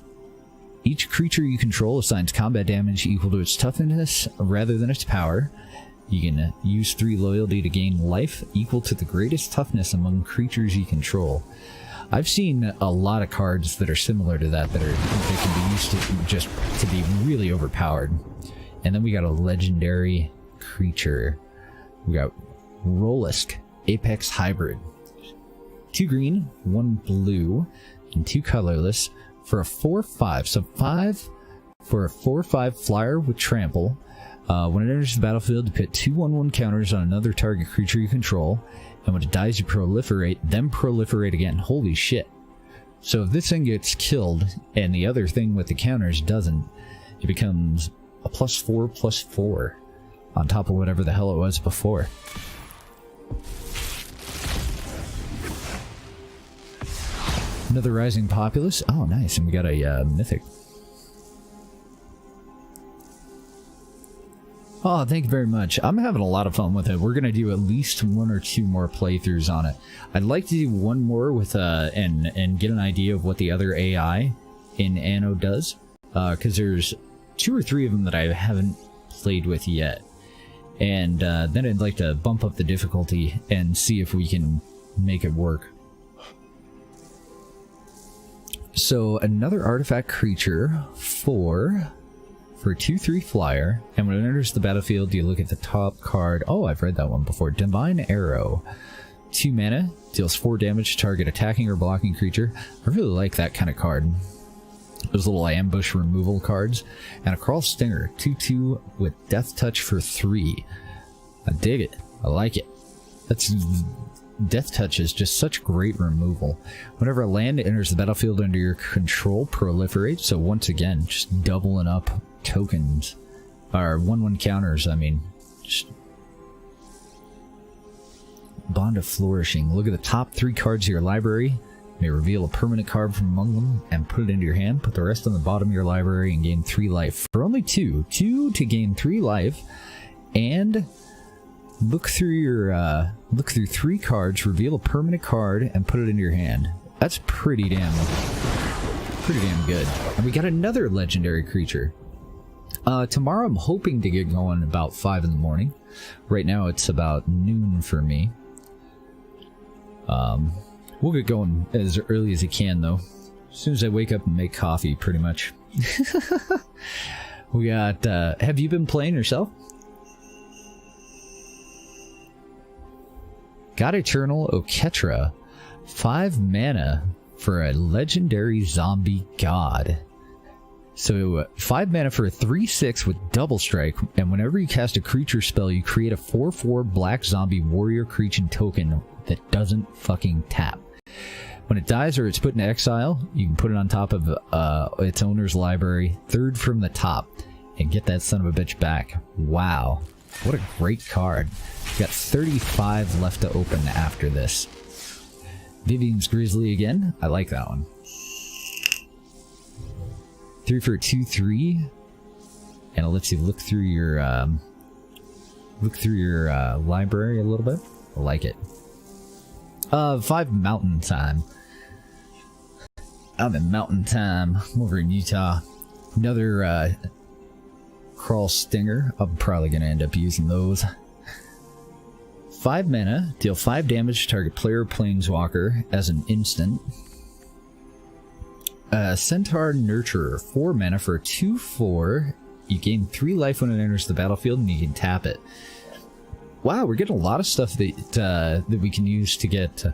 Each creature you control assigns combat damage equal to its toughness rather than its power. You can use 3 loyalty to gain life equal to the greatest toughness among creatures you control. I've seen a lot of cards that are similar to that can be used to just to be really overpowered. And then we got a legendary creature. We got Rollisk, Apex Hybrid. 2 green, 1 blue, and 2 colorless for a 4/5. So 5 for a 4/5 flyer with trample. When it enters the battlefield, you put 2 1/1 counters on another target creature you control, and when it dies, you proliferate, then proliferate again. Holy shit. So if this thing gets killed, and the other thing with the counters doesn't, it becomes a +4/+4 on top of whatever the hell it was before. Another Rising Populace. Oh, nice. And we got a Mythic. Oh, thank you very much. I'm having a lot of fun with it. We're going to do at least 1 or 2 more playthroughs on it. I'd like to do 1 more with and get an idea of what the other AI in Anno does. Because there's 2 or 3 of them that I haven't played with yet. And then I'd like to bump up the difficulty and see if we can make it work. So another artifact creature for 2/3 flyer, and when it enters the battlefield, you look at the top card. Oh, I've read that one before. Divine Arrow. 2 mana, deals 4 damage to target attacking or blocking creature. I really like that kind of card. Those little ambush removal cards. And a Crawl Stinger. 2/2 with Death Touch for 3. I dig it. I like it. That's... Death Touch is just such great removal. Whenever a land enters the battlefield under your control, proliferate. So once again, just doubling up tokens. Or 1/1 counters, I mean. Just Bond of Flourishing. Look at the top 3 cards of your library. You may reveal a permanent card from among them and put it into your hand. Put the rest on the bottom of your library and gain 3 life. For only 2. 2 to gain 3 life. And... look through 3 cards, reveal a permanent card, and put it into your hand. That's pretty damn good. And we got another legendary creature. Tomorrow I'm hoping to get going about 5 in the morning. Right now it's about noon for me. We'll get going as early as I can though. As soon as I wake up and make coffee, pretty much. We got, have you been playing yourself? Got Eternal Oketra, 5 mana for a legendary zombie god. So 5 mana for a 3/6 with double strike, and whenever you cast a creature spell, you create a 4/4 black zombie warrior creature token that doesn't fucking tap. When it dies or it's put in exile, you can put it on top of its owner's library, 3rd from the top, and get that son of a bitch back. Wow. What a great card. We've got 35 left to open after this. Vivian's Grizzly again. I like that one. 3 for a 2/3. And it lets you look through your library a little bit. I like it. 5 Mountain Time. I'm in Mountain Time. I'm over in Utah. Another Crawl Stinger. I'm probably going to end up using those. 5 mana, deal 5 damage to target player or planeswalker as an instant. Centaur Nurturer, 4 mana for a 2/4. You gain 3 life when it enters the battlefield, and you can tap it. Wow, we're getting a lot of stuff that we can use to get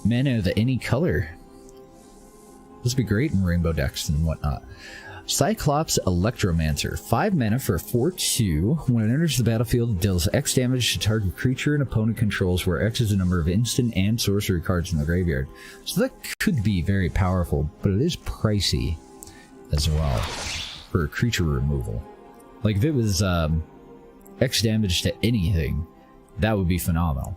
mana of any color. This would be great in rainbow decks and whatnot. Cyclops Electromancer, 5 mana for a 4/2. When it enters the battlefield, it deals X damage to target creature an opponent controls, where X is the number of instant and sorcery cards in the graveyard. So that could be very powerful, but it is pricey as well for creature removal. Like if it was X damage to anything, that would be phenomenal.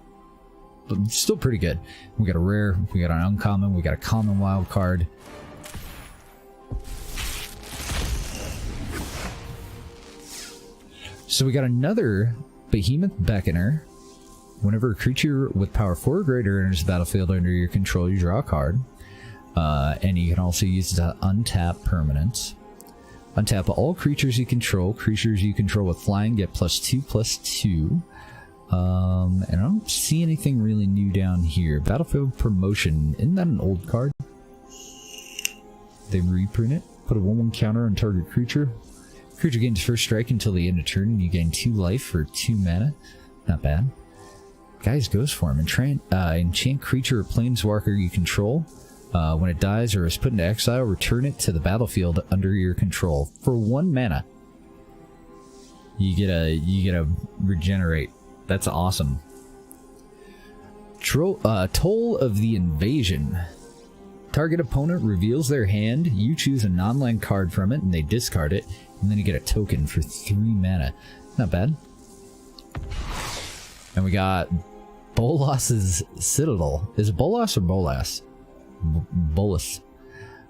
But it's still pretty good. We got a rare, we got an uncommon, we got a common wild card. So we got another Behemoth Beckoner. Whenever a creature with power 4 or greater enters the battlefield under your control, you draw a card. And you can also use it to untap permanents. Untap all creatures you control. Creatures you control with flying get +2/+2. And I don't see anything really new down here. Battlefield Promotion. Isn't that an old card? They reprint it. Put a 1/1 counter on target creature. Creature gains first strike until the end of turn, and you gain 2 life for 2 mana. Not bad. Guys goes for him. Enchant creature or planeswalker you control. When it dies or is put into exile, return it to the battlefield under your control for 1 mana. You get a regenerate. That's awesome. Toll of the Invasion. Target opponent reveals their hand. You choose a non-land card from it, and they discard it. And then you get a token for 3 mana. Not bad. And we got Bolas's Citadel. Is it Bolas or Bolas? Bolas.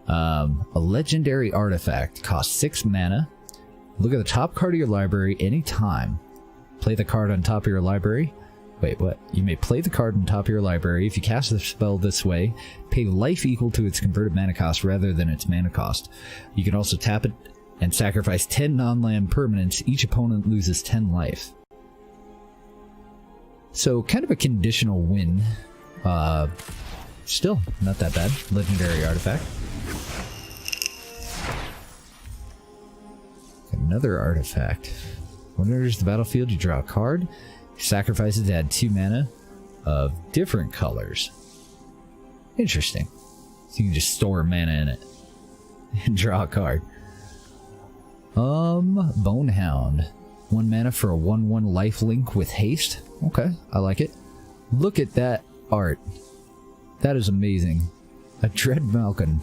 A legendary artifact. Costs 6 mana. Look at the top card of your library anytime. Play the card on top of your library. Wait, what? You may play the card on top of your library. If you cast the spell this way, pay life equal to its converted mana cost rather than its mana cost. You can also tap it and sacrifice 10 non-land permanents. Each opponent loses 10 life. So, kind of a conditional win. Still, not that bad. Legendary artifact. Another artifact. When it enters the battlefield, you draw a card. You sacrifice it to add 2 mana of different colors. Interesting. So you can just store mana in it and draw a card. Bonehound. 1 mana for a 1/1 lifelink with haste. Okay, I like it. Look at that art. That is amazing. A Dread Malkin.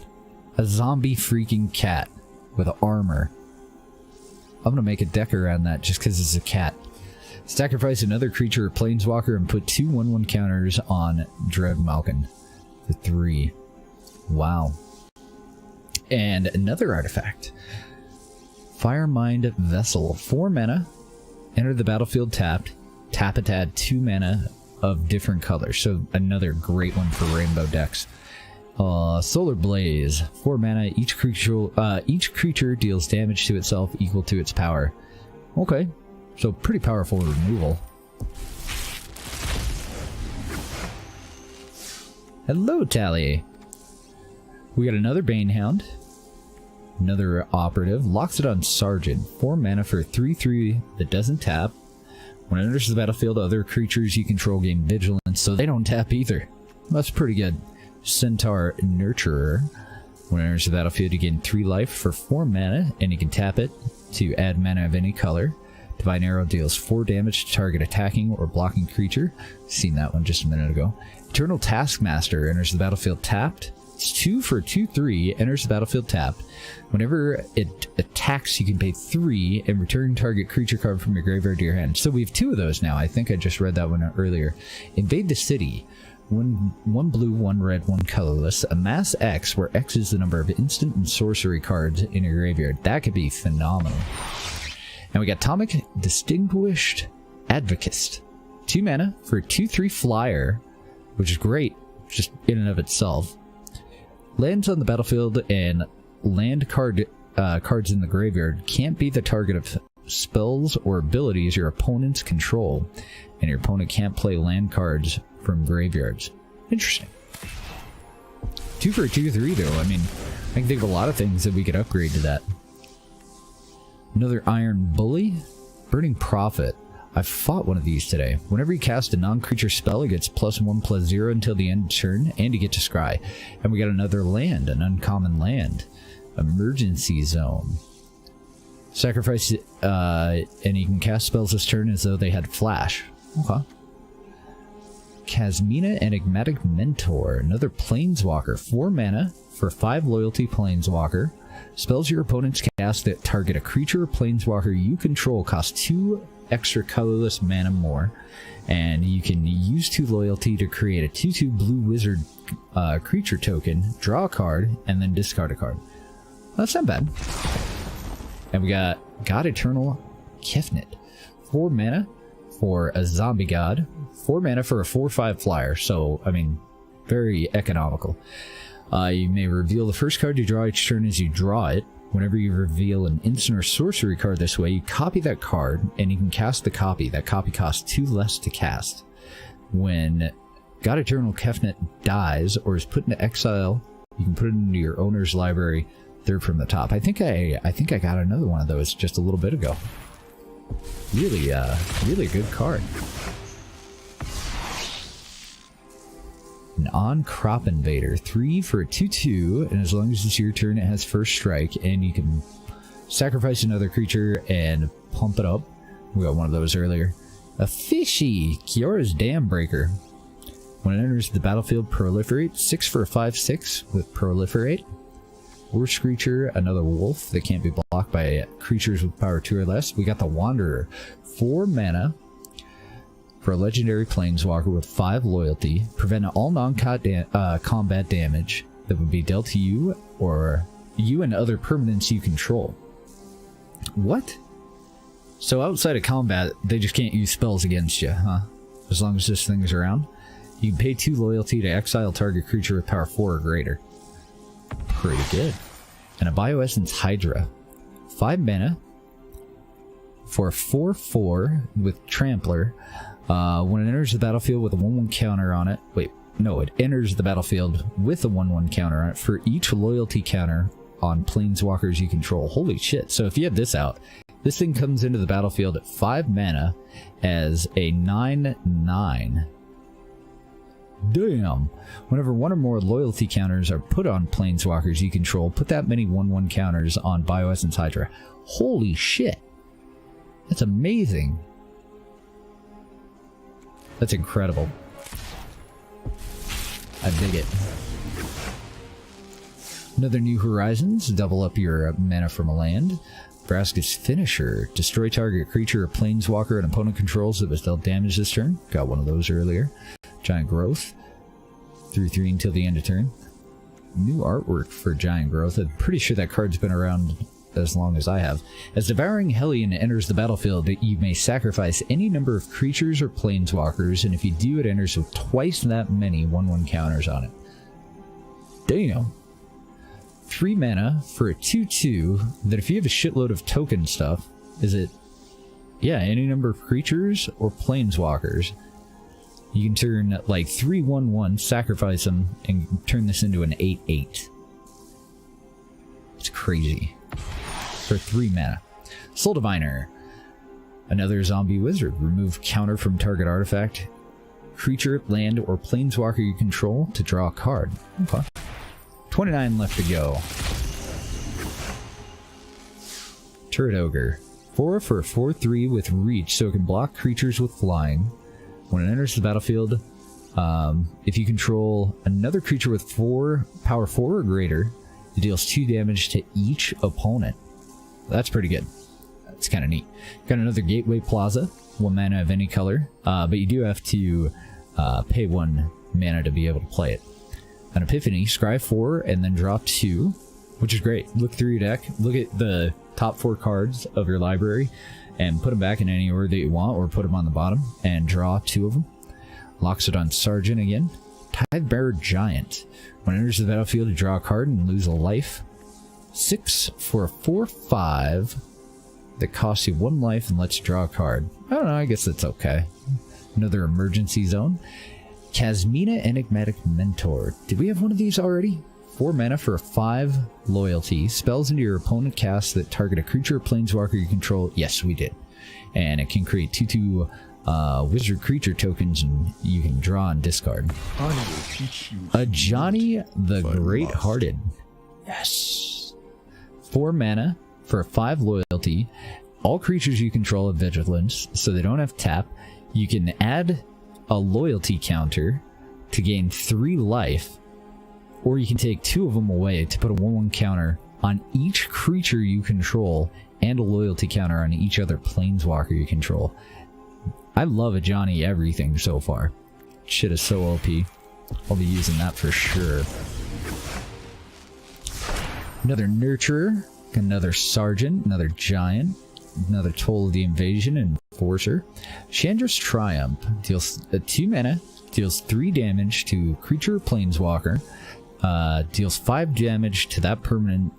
A zombie freaking cat with armor. I'm gonna make a deck around that just because it's a cat. Sacrifice another creature or planeswalker and put 2 1/1 counters on Dread Malkin for 3. Wow. And another artifact. Firemind Vessel. 4 mana. Enter the battlefield tapped. Tap it to add 2 mana of different colors. So another great one for rainbow decks. Solar Blaze. 4 mana. Each creature deals damage to itself equal to its power. Okay. So pretty powerful removal. Hello, Tally. We got another Banehound. Another operative. Locks it on Sergeant. 4 mana for 3/3 that doesn't tap. When it enters the battlefield, other creatures you control gain vigilance, so they don't tap either. That's pretty good. Centaur Nurturer. When it enters the battlefield, you gain 3 life for 4 mana, and you can tap it to add mana of any color. Divine Arrow deals 4 damage to target attacking or blocking creature. Seen that one just a minute ago. Eternal Taskmaster enters the battlefield tapped. It's 2 for 2/3, enters the battlefield tapped. Whenever it attacks, you can pay 3 and return target creature card from your graveyard to your hand. So we have 2 of those now. I think I just read that one earlier. Invade the City. 1 blue, 1 red, 1 colorless. Amass X, where X is the number of instant and sorcery cards in your graveyard. That could be phenomenal. And we got Atomic Distinguished Advocist. 2 mana for a 2/3 flyer, which is great, just in and of itself. Lands on the battlefield and land cards in the graveyard can't be the target of spells or abilities your opponents control, and your opponent can't play land cards from graveyards. Interesting. 2 for a 2/3 though. I mean, I can think of a lot of things that we could upgrade to that. Another Iron Bully. Burning Prophet. I fought one of these today. Whenever you cast a non-creature spell, it gets +1/+0 until the end of turn, and you get to scry. And we got another land, an uncommon land. Emergency Zone. Sacrifice, and you can cast spells this turn as though they had flash. Okay. Kasmina Enigmatic Mentor. Another Planeswalker. 4 mana for 5 loyalty Planeswalker. Spells your opponents cast that target a creature or Planeswalker you control cost 2 extra colorless mana more, and you can use 2 loyalty to create a 2/2 blue wizard creature token, draw a card, and then discard a card. That's not bad. And we got God Eternal Kefnet. 4 mana for a zombie god, 4 mana for a 4/5 flyer, so I mean, very economical. You may reveal the first card you draw each turn as you draw it. Whenever you reveal an instant or sorcery card this way, you copy that card, and you can cast the copy. That copy costs 2 less to cast. When God Eternal Kefnet dies or is put into exile, you can put it into your owner's library, 3rd from the top. I think I got another one of those just a little bit ago. Really a good card. An On-Crop Invader. 3 for a 2/2, and as long as it's your turn, it has first strike, and you can sacrifice another creature and pump it up. We got one of those earlier. A Fishy! Kiora's Dam Breaker. When it enters the battlefield, proliferate. 6 for a 5/6 with proliferate. War Screecher, another wolf that can't be blocked by creatures with power 2 or less. We got the Wanderer. 4 mana for a legendary Planeswalker with 5 loyalty. Prevent all non-combat damage that would be dealt to you or you and other permanents you control. What? So outside of combat, they just can't use spells against you, huh? As long as this thing's around? You can pay 2 loyalty to exile target creature with power 4 or greater. Pretty good. And a Bioessence Hydra. 5 mana for a 4/4 with Trampler. When it enters the battlefield with a 1/1 counter on it... Wait, no, it enters the battlefield with a 1/1 counter on it for each loyalty counter on Planeswalkers you control. Holy shit. So if you have this out, this thing comes into the battlefield at 5 mana as a 9/9. Damn. Whenever 1 or more loyalty counters are put on Planeswalkers you control, put that many 1/1 counters on Bioessence Hydra. Holy shit. That's amazing. That's incredible. I dig it. Another New Horizons. Double up your mana from a land. Vraska's Finisher. Destroy target creature or Planeswalker an opponent controls that was dealt damage this turn. Got one of those earlier. Giant Growth. 3/3 until the end of turn. New artwork for Giant Growth. I'm pretty sure that card's been around as long as I have. As Devouring Hellion enters the battlefield, you may sacrifice any number of creatures or Planeswalkers, and if you do, it enters with twice that many 1/1 counters on it. Damn. 3 mana for a 2/2 that if you have a shitload of token stuff, is it... Yeah, any number of creatures or Planeswalkers. You can turn like 3/1/1, sacrifice them, and turn this into an 8/8. It's crazy. For 3 mana. Soul Diviner. Another zombie wizard. Remove counter from target artifact, creature, land, or Planeswalker you control to draw a card. Okay. 29 left to go. Turret Ogre. 4 for a 4/3 with reach, so it can block creatures with flying. When it enters the battlefield, if you control another creature with power 4 or greater, it deals 2 damage to each opponent. That's pretty good. That's kind of neat. Got another Gateway Plaza, 1 mana of any color, but you do have to pay 1 mana to be able to play it. An Epiphany, scry 4 and then drop 2, which is great. Look through your deck, look at the top 4 cards of your library, and put them back in any order that you want, or put them on the bottom, and draw 2 of them. Loxodon Sergeant again. Tidebearer Giant. When it enters the battlefield, you draw a card and lose a life. 6 for a 4/5 that costs you 1 life and lets you draw a card. I don't know, I guess that's okay. Another emergency zone. Kasmina Enigmatic Mentor. Did we have one of these already? 4 mana for a 5 loyalty. Spells into your opponent casts that target a creature or planeswalker you control. Yes, we did. And it can create 2/2 wizard creature tokens, and you can draw and discard. I will teach you. Ajani the Great-Hearted. Yes. 4 mana for a 5 loyalty. All creatures you control have vigilance, so they don't have tap. You can add a loyalty counter to gain 3 life, or you can take 2 of them away to put a 1/1 counter on each creature you control and a loyalty counter on each other planeswalker you control. I love Ajani everything so far. Shit is so OP. I'll be using that for sure. Another Nurturer, another Sergeant, another Giant, another Toll of the Invasion, and Enforcer. Chandra's Triumph deals 2 mana, deals 3 damage to creature or planeswalker, deals 5 damage to that permanent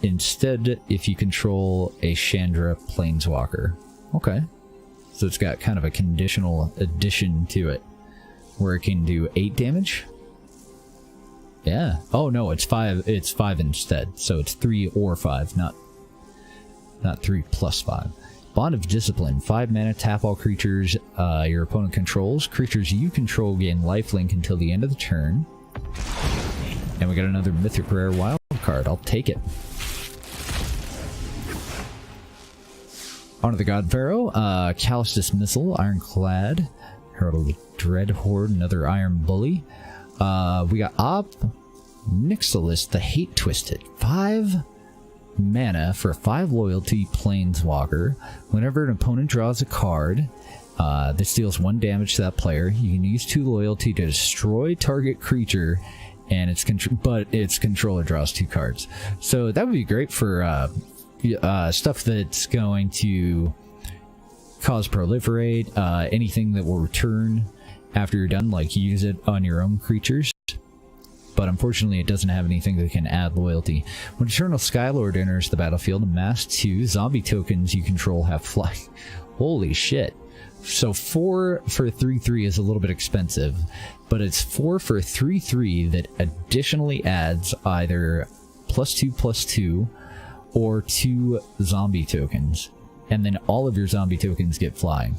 instead if you control a Chandra planeswalker. Okay. So it's got kind of a conditional addition to it, where it can do 8 damage. Yeah. Oh no, it's 5. It's 5 instead. So it's 3 or 5, not 3 plus 5. Bond of Discipline. 5 mana, tap all creatures your opponent controls. Creatures you control gain lifelink until the end of the turn. And we got another Mythic Rare wild card. I'll take it. Honor the God Pharaoh, Callous Dismissal, Ironclad, Herald of the Dread Horde, another Iron Bully. We got Nixilis, the Hate Twisted. 5 mana for a 5 loyalty planeswalker. Whenever an opponent draws a card, this deals 1 damage to that player. You can use 2 loyalty to destroy target creature, and its controller draws 2 cards. So that would be great for stuff that's going to cause proliferate, anything that will return after you're done, like use it on your own creatures. But unfortunately it doesn't have anything that can add loyalty. When Eternal Skylord enters the battlefield, amass 2 zombie tokens you control have fly. Holy shit. So 4 for 3/3 is a little bit expensive, but it's 4 for 3/3 that additionally adds either +2/+2 or 2 zombie tokens, and then all of your zombie tokens get flying.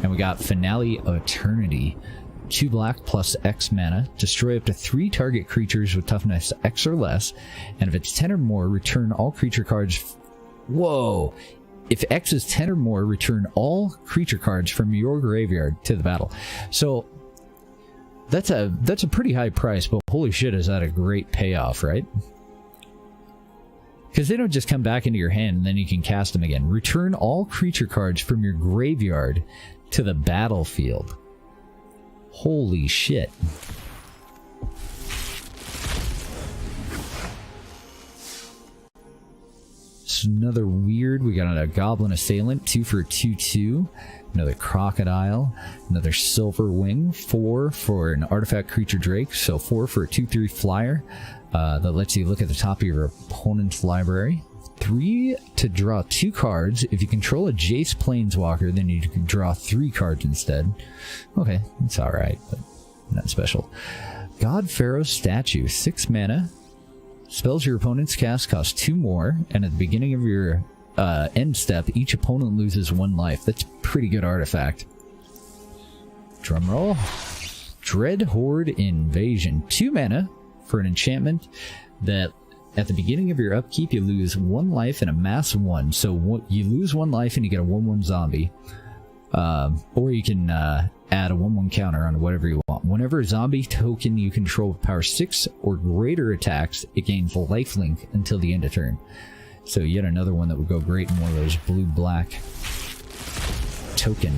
And we got Finale of Eternity. 2 black plus X mana. Destroy up to 3 target creatures with toughness X or less, and if it's 10 or more, return all creature cards. Whoa! If X is 10 or more, return all creature cards from your graveyard to the battle. So that's a pretty high price, but holy shit, is that a great payoff, right? Because they don't just come back into your hand and then you can cast them again. Return all creature cards from your graveyard to the battlefield. Holy shit. It's another weird. We got a Goblin Assailant, 2 for 2/2. Another Crocodile. Another Silver Wing, 4 for an Artifact Creature Drake. So 4 for a 2/3 flyer. That lets you look at the top of your opponent's library. 3 to draw 2 cards. If you control a Jace Planeswalker, then you can draw 3 cards instead. Okay, that's alright, but not special. God Pharaoh Statue, 6 mana. Spells your opponent's cast cost 2 more, and at the beginning of your end step, each opponent loses 1 life. That's a pretty good artifact. Drumroll. Dread Horde Invasion, 2 mana. For an enchantment that at the beginning of your upkeep you lose 1 life and amass 1. So you lose 1 life and you get a 1/1 zombie. Or you can add a 1/1 counter on whatever you want. Whenever a zombie token you control with power 6 or greater attacks, it gains lifelink until the end of turn. So yet another one that would go great in one of those blue-black token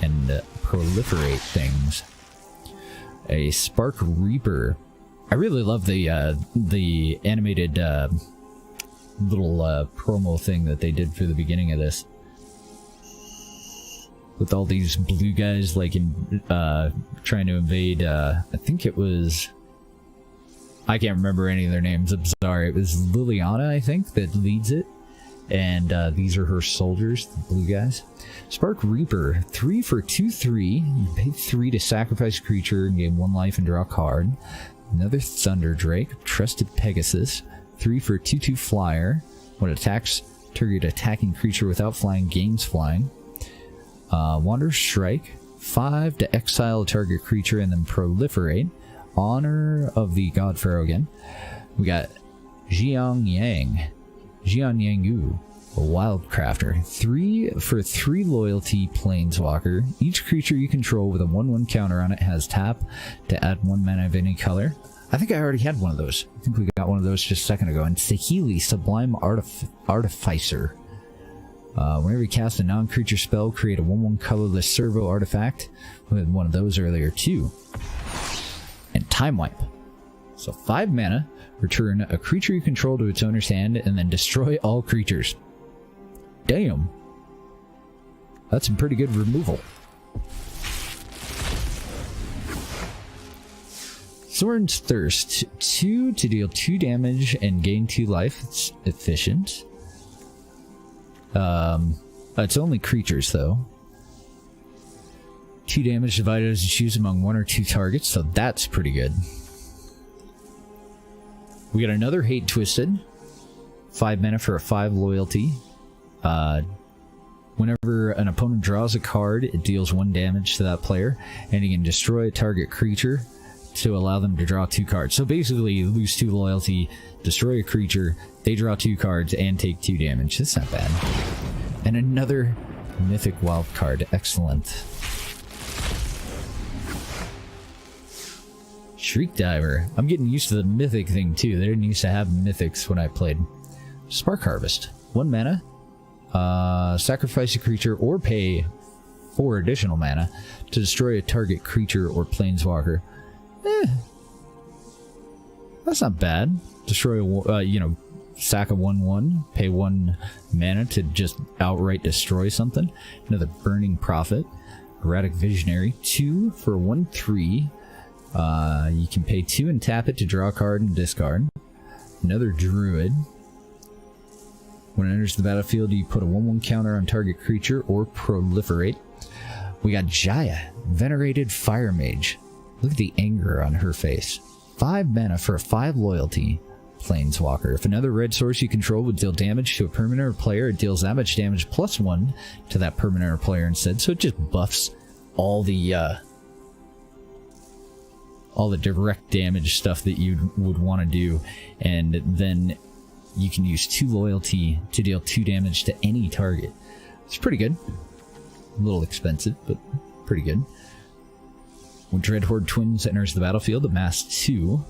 and proliferate things. A Spark Reaper. I really love the animated little promo thing that they did for the beginning of this, with all these blue guys like in trying to invade. I think it was, I can't remember any of their names. I'm sorry. It was Liliana, I think, that leads it, And these are her soldiers, the blue guys. Spark Reaper, 3 for 2/3. You pay 3 to sacrifice a creature and gain 1 life and draw a card. Another Thunder Drake, Trusted Pegasus, 3 for 2/2 flyer. When it attacks, target attacking creature without flying gains flying. Wanderer's Strike, 5 to exile a target creature and then proliferate. Honor of the God Pharaoh again. We got Jian Yangu, a Wildcrafter, 3 for 3 loyalty planeswalker. Each creature you control with a 1/1 counter on it has tap to add 1 mana of any color. I think I already had one of those. I think we got one of those just a second ago. And Sahili, Sublime Artificer. Whenever you cast a non-creature spell, create a 1/1 colorless servo artifact. We had one of those earlier too. And Time Wipe. So 5 mana, return a creature you control to its owner's hand, and then destroy all creatures. Damn. That's some pretty good removal. Sorin's Thirst. 2 to deal 2 damage and gain 2 life. It's efficient. It's only creatures though. 2 damage divided as you choose among 1 or 2 targets, so that's pretty good. We got another Hate Twisted. 5 mana for a 5 loyalty. Whenever an opponent draws a card, it deals 1 damage to that player, and you can destroy a target creature to allow them to draw 2 cards. So basically, you lose 2 loyalty, destroy a creature, they draw 2 cards, and take 2 damage. That's not bad. And another Mythic Wild card. Excellent. Shriek Diver. I'm getting used to the Mythic thing too. They didn't used to have Mythics when I played. Spark Harvest. 1 mana. Sacrifice a creature or pay 4 additional mana to destroy a target creature or planeswalker. That's not bad. Destroy a, sack a 1/1, pay 1 mana to just outright destroy something. Another Burning Prophet. Erratic Visionary. 2 for 1/3. You can pay 2 and tap it to draw a card and discard. Another Druid. When it enters the battlefield, you put a 1/1 counter on target creature or proliferate. We got Jaya, Venerated Fire Mage. Look at the anger on her face. 5 mana for a 5 loyalty planeswalker. If another red source you control would deal damage to a permanent or player, it deals that much damage plus 1 to that permanent or player instead. So it just buffs all the direct damage stuff that you would want to do, and then you can use 2 loyalty to deal 2 damage to any target. It's pretty good. A little expensive, but pretty good. When Dreadhorde Twins enters the battlefield, amass 2.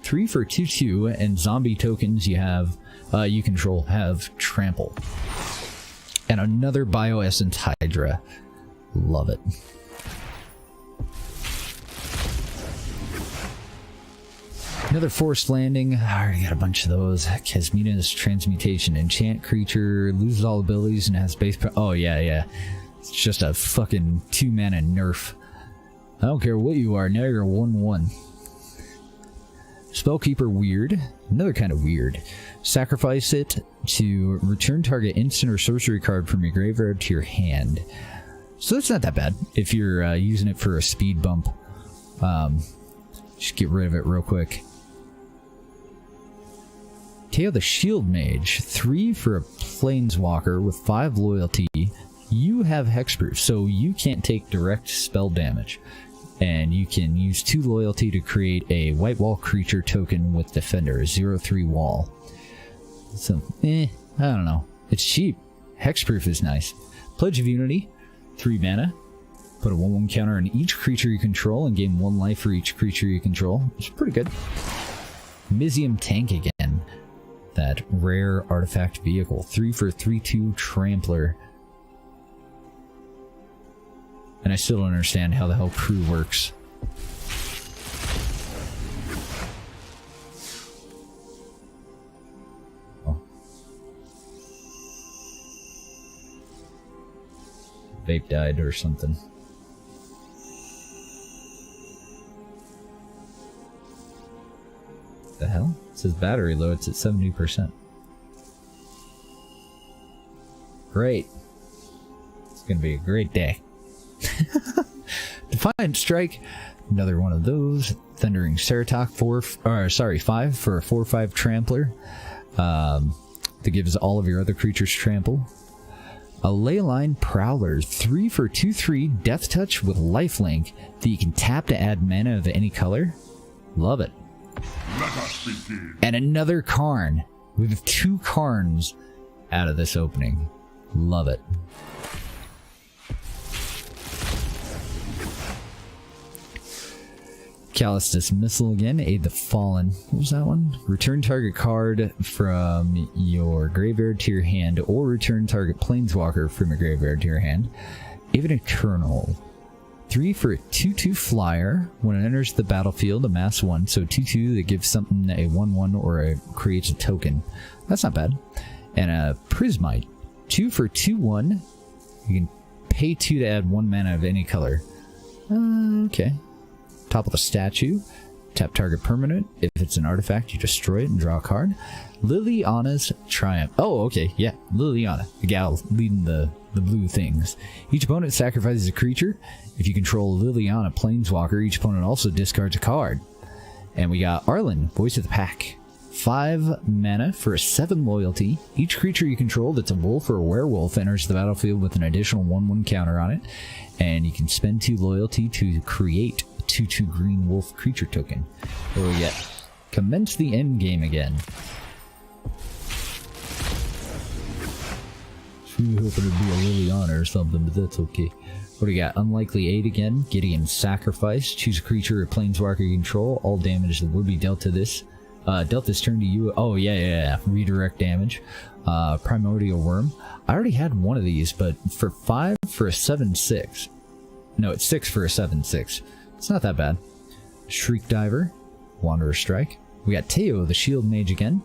3 for 2/2, and zombie tokens you control have Trample. And another Bioessence Hydra. Love it. Another Forced Landing. I already got a bunch of those. Kesmina's Transmutation. Enchant creature, loses all abilities and has base... Oh, yeah. It's just a fucking 2 mana nerf. I don't care what you are, now you're a 1/1. Spellkeeper Weird. Another kind of weird. Sacrifice it to return target instant or sorcery card from your graveyard to your hand. So that's not that bad if you're using it for a speed bump. Just get rid of it real quick. Teo the Shield Mage. 3 for a planeswalker with 5 loyalty. You have hexproof, so you can't take direct spell damage. And you can use 2 loyalty to create a white wall creature token with Defender, a 0/3 wall. So, I don't know. It's cheap. Hexproof is nice. Pledge of Unity, 3 mana. Put a 1/1 counter on each creature you control and gain 1 life for each creature you control. It's pretty good. Mizium Tank again. That rare artifact vehicle. 3 for 3/2 Trampler. And I still don't understand how the hell crew works. Oh. Vape died or something. The hell? It says battery low, it's at 70%. Great. It's gonna be a great day. Defiant Strike, another one of those. Thundering Ceratok, 5 for a 4/5 trampler. That gives all of your other creatures trample. A Leyline Prowler, 3 for 2/3 Death Touch with Lifelink that you can tap to add mana of any color. Love it. Let us begin. And another Karn. We have 2 Karns out of this opening. Love it. Callous Dismissal again. Aid the Fallen. What was that one? Return target card from your graveyard to your hand, or return target planeswalker from your graveyard to your hand. Even Eternal. 3 for a 2/2 flyer. When it enters the battlefield, amass 1. So 2/2 that gives something a 1/1 or creates a token. That's not bad. And a Prismite. 2 for 2/1. You can pay 2 to add 1 mana of any color. Okay. Top of the statue. Tap target permanent. If it's an artifact, you destroy it and draw a card. Liliana's Triumph. Oh, okay, yeah. Liliana, the gal leading the blue things. Each opponent sacrifices a creature. If you control Liliana Planeswalker, each opponent also discards a card. And we got Arlen, Voice of the Pack. 5 mana for a 7 loyalty. Each creature you control that's a wolf or a werewolf enters the battlefield with an additional 1/1 counter on it. And you can spend 2 loyalty to create 2/2 green wolf creature token. What do we get? Commence the end game again. We were hoping it'd be a Liliana or something, but that's okay. What do we got? Unlikely Aid again. Gideon's Sacrifice. Choose a creature or planeswalker you control. All damage that would be dealt to this. Dealt this turn to you. Oh, yeah. Redirect damage. Primordial Worm. I already had one of these, but for 5 for a 7/6. No, it's 6 for a 7/6. It's not that bad. Shriek Diver, Wanderer Strike. We got Teo, the Shield Mage again.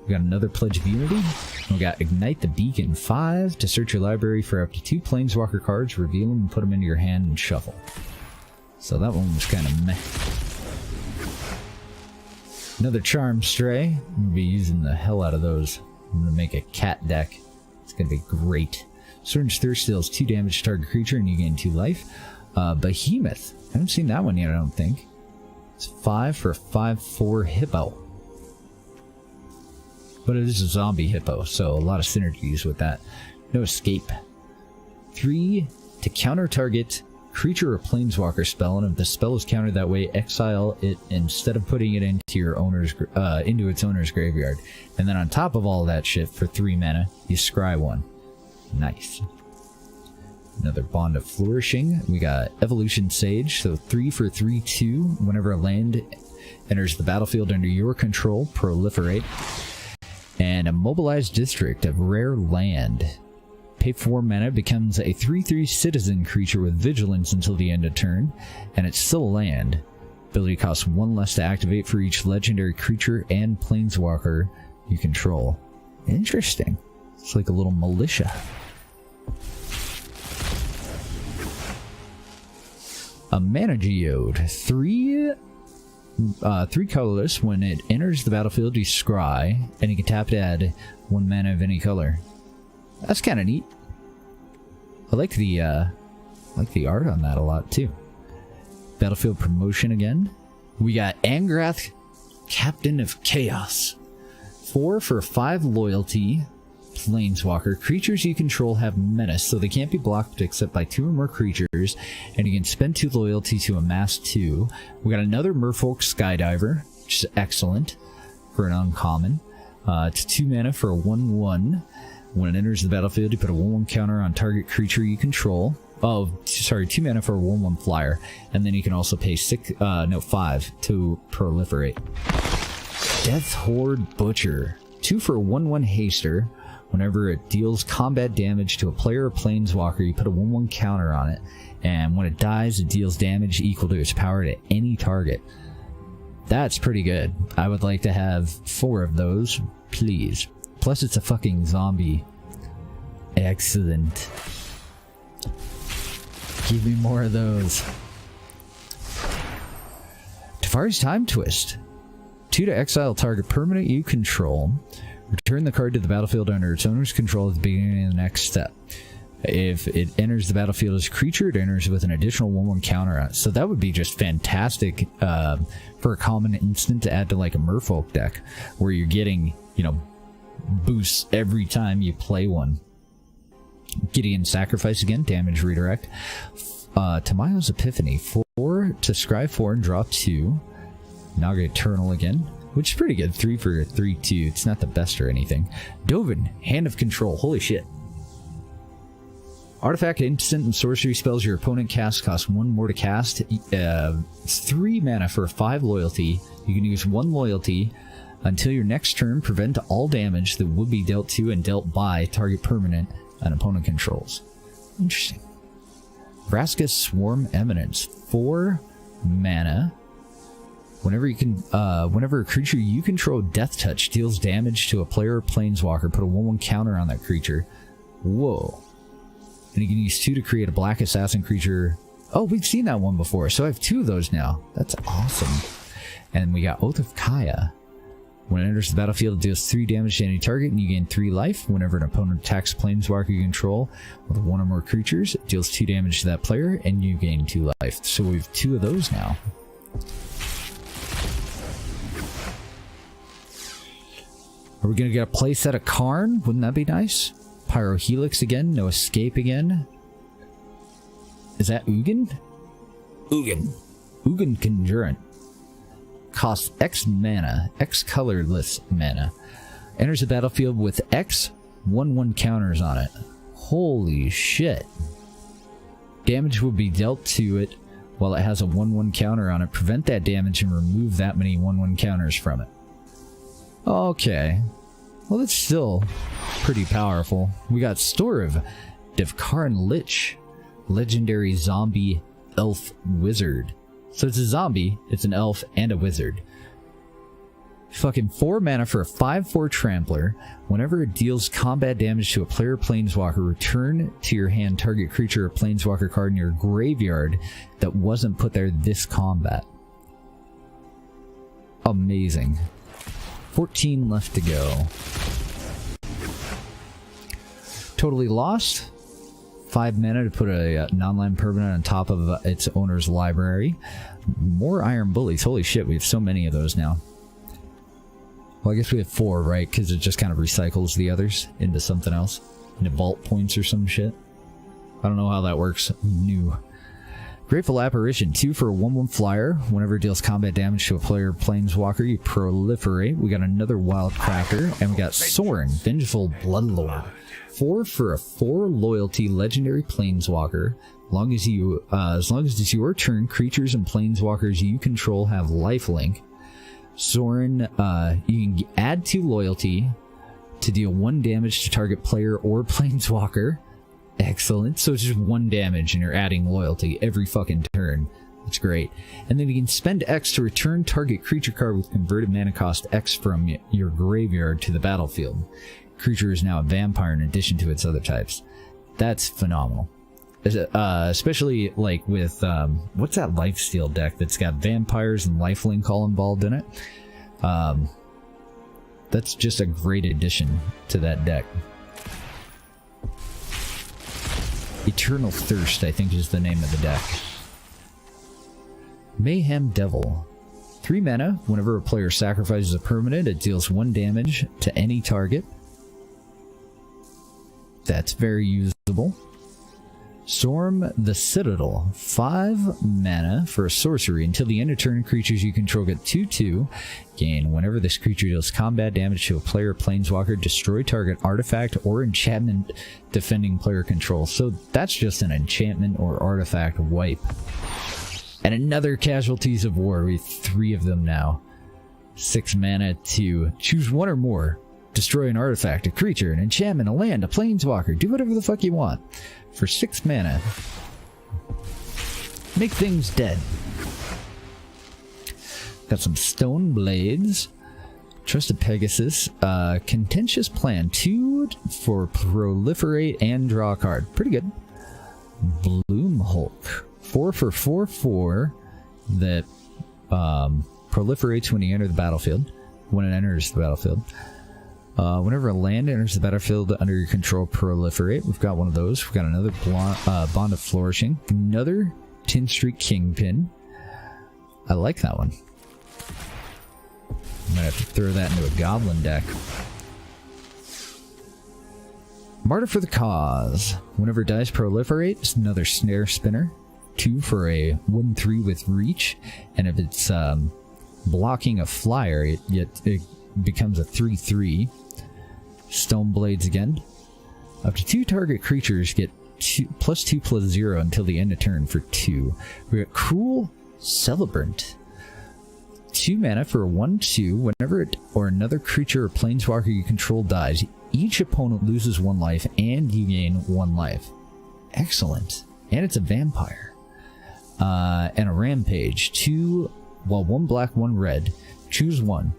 We got another Pledge of Unity. We got Ignite the Beacon, 5 to search your library for up to 2 Planeswalker cards, reveal them, and put them into your hand and shuffle. So that one was kind of meh. Another Charm Stray. I'm going to be using the hell out of those. I'm going to make a cat deck. It's going to be great. Surge Thirst deals 2 damage to target creature and you gain 2 life. Behemoth. I haven't seen that one yet, I don't think. It's 5 for a 5/4 Hippo. But it is a zombie hippo, so a lot of synergies with that. No escape. 3 to counter target creature or planeswalker spell, and if the spell is countered that way, exile it instead of putting it into your owner's into its owner's graveyard. And then on top of all that shit, for 3 mana, you scry 1. Nice. Another Bond of Flourishing. We got Evolution Sage, so 3 for 3/2. Whenever a land enters the battlefield under your control, proliferate. And a Mobilized District of Rare Land. Pay 4 mana, becomes a 3/3 citizen creature with vigilance until the end of turn, and it's still a land. Ability costs 1 less to activate for each legendary creature and planeswalker you control. Interesting. It's like a little militia. A Mana Geode. 3 colorless. When it enters the battlefield, you scry, and you can tap to add 1 mana of any color. That's kind of neat. I like the art on that a lot too. Battlefield Promotion again. We got Angrath, Captain of Chaos. 4 for 5 loyalty. Planeswalker. Creatures you control have menace, so they can't be blocked except by 2 or more creatures, and you can spend 2 loyalty to amass 2. We got another Merfolk Skydiver, which is excellent for an uncommon. It's 2 mana for a 1/1. When it enters the battlefield, you put a 1/1 counter on target creature you control. Oh, sorry, 2 mana for a 1/1 flyer, and then you can also pay 5 to proliferate. Death Horde Butcher. 2 for a 1/1 haster. Whenever it deals combat damage to a player or planeswalker, you put a 1/1 counter on it, and when it dies, it deals damage equal to its power to any target. That's pretty good. I would like to have 4 of those, please. Plus, it's a fucking zombie. Excellent. Give me more of those. Tefari's Time Twist. 2 to exile target permanent you control. Return the card to the battlefield under its owner's control at the beginning of the next step. If it enters the battlefield as a creature, it enters with an additional 1/1 counter on it. So that would be just fantastic for a common instant to add to like a Merfolk deck, where you're getting, you know, boosts every time you play one. Gideon Sacrifice again, damage redirect. Tamayo's Epiphany, 4 to scry 4 and draw 2. Naga Eternal again, which is pretty good. 3 for 3/2. It's not the best or anything. Dovin, Hand of Control. Holy shit. Artifact, instant, and sorcery spells your opponent casts cost 1 more to cast. It's 3 mana for 5 loyalty. You can use 1 loyalty until your next turn. Prevent all damage that would be dealt to and dealt by target permanent an opponent controls. Interesting. Vraska's Swarm Eminence, 4 mana. Whenever a creature you control Death Touch deals damage to a player or planeswalker, put a 1/1 counter on that creature. Whoa. And you can use 2 to create a black assassin creature. Oh, we've seen that one before, so I have 2 of those now. That's awesome. And we got Oath of Kaya. When it enters the battlefield, it deals 3 damage to any target, and you gain 3 life. Whenever an opponent attacks a planeswalker you control with 1 or more creatures, it deals 2 damage to that player, and you gain 2 life. So we have 2 of those now. Are we going to get a playset of Karn? Wouldn't that be nice? Pyro Helix again, no escape again. Is that Ugin? Ugin Conjurant. Costs X mana, X colorless mana. Enters the battlefield with X 1/1 counters on it. Holy shit. Damage will be dealt to it while it has a 1/1 counter on it. Prevent that damage and remove that many 1/1 counters from it. Okay. Well, that's still pretty powerful. We got Storv, Devkaran Lich, legendary zombie elf wizard. So it's a zombie, it's an elf, and a wizard. Fucking 4 mana for a 5/4 trampler. Whenever it deals combat damage to a player or planeswalker, return to your hand target creature or planeswalker card in your graveyard that wasn't put there this combat. Amazing. 14 left to go. Totally Lost. 5 mana to put a non-land permanent on top of its owner's library. More Iron Bullies. Holy shit, we have so many of those now. Well, I guess we have 4, right? Because it just kind of recycles the others into something else. Into vault points or some shit. I don't know how that works. New. Grateful Apparition, 2 for a 1/1 flyer. Whenever it deals combat damage to a player or planeswalker, you proliferate. We got another Wildcracker, and we got Sorin, Vengeful Bloodlord. 4 for a 4 loyalty legendary planeswalker. As long as it's your turn, creatures and planeswalkers you control have lifelink. Sorin, you can add 2 loyalty to deal 1 damage to target player or planeswalker. Excellent. So it's just 1 damage and you're adding loyalty every fucking turn. That's great. And then you can spend X to return target creature card with converted mana cost X from your graveyard to the battlefield. Creature is now a vampire in addition to its other types. That's phenomenal. Especially like with, what's that lifesteal deck that's got vampires and lifelink all involved in it? That's just a great addition to that deck. Eternal Thirst, I think, is the name of the deck. Mayhem Devil. 3 mana. Whenever a player sacrifices a permanent, it deals 1 damage to any target. That's very usable. Storm the Citadel. 5 mana for a sorcery. Until the end of turn, creatures you control get 2/2. Gain. Whenever this creature deals combat damage to a player or planeswalker, destroy target artifact or enchantment defending player control. So that's just an enchantment or artifact wipe. And another Casualties of War. We have 3 of them now. 6 mana to choose 1 or more. Destroy an artifact, a creature, an enchantment, a land, a planeswalker. Do whatever the fuck you want. For 6 mana. Make things dead. Got some Stone Blades. Trusted Pegasus. Contentious Plan. 2 for proliferate and draw a card. Pretty good. Bloom Hulk. 4 for 4/4 that proliferates when you enter the battlefield. When it enters the battlefield. Whenever a land enters the battlefield under your control, proliferate. We've got one of those. We've got another Bond of Flourishing. Another Tin Streak Kingpin. I like that one. I might have to throw that into a goblin deck. Martyr for the Cause. Whenever dice proliferate, it's another Snare Spinner. 2 for a 1/3 with reach. And if it's blocking a flyer, it becomes a 3/3. Stone Blades again. Up to 2 target creatures get +2/+0 until the end of turn for 2. We got Cruel Celebrant. 2 mana for a 1/2. Whenever it or another creature or planeswalker you control dies, each opponent loses 1 life and you gain 1 life. Excellent. And it's a vampire. And a Rampage. 1 black, 1 red. Choose 1.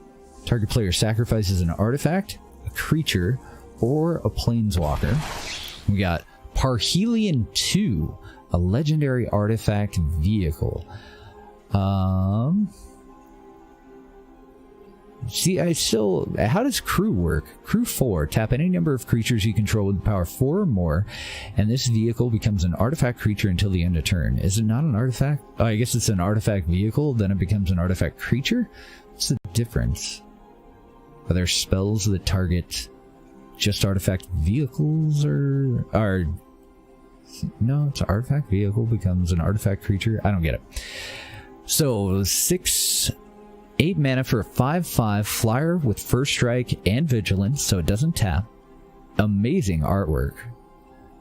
Target player sacrifices an artifact, a creature, or a planeswalker. We got Parhelion 2, a legendary artifact vehicle. See, how does Crew work? Crew 4, tap any number of creatures you control with power 4 or more, and this vehicle becomes an artifact creature until the end of turn. Is it not an artifact? Oh, I guess it's an artifact vehicle, then it becomes an artifact creature? What's the difference? Are there spells that target just artifact vehicles, or no, it's an artifact vehicle becomes an artifact creature? I don't get it. So 8 mana for a 5/5 flyer with first strike and vigilance, so it doesn't tap. Amazing artwork.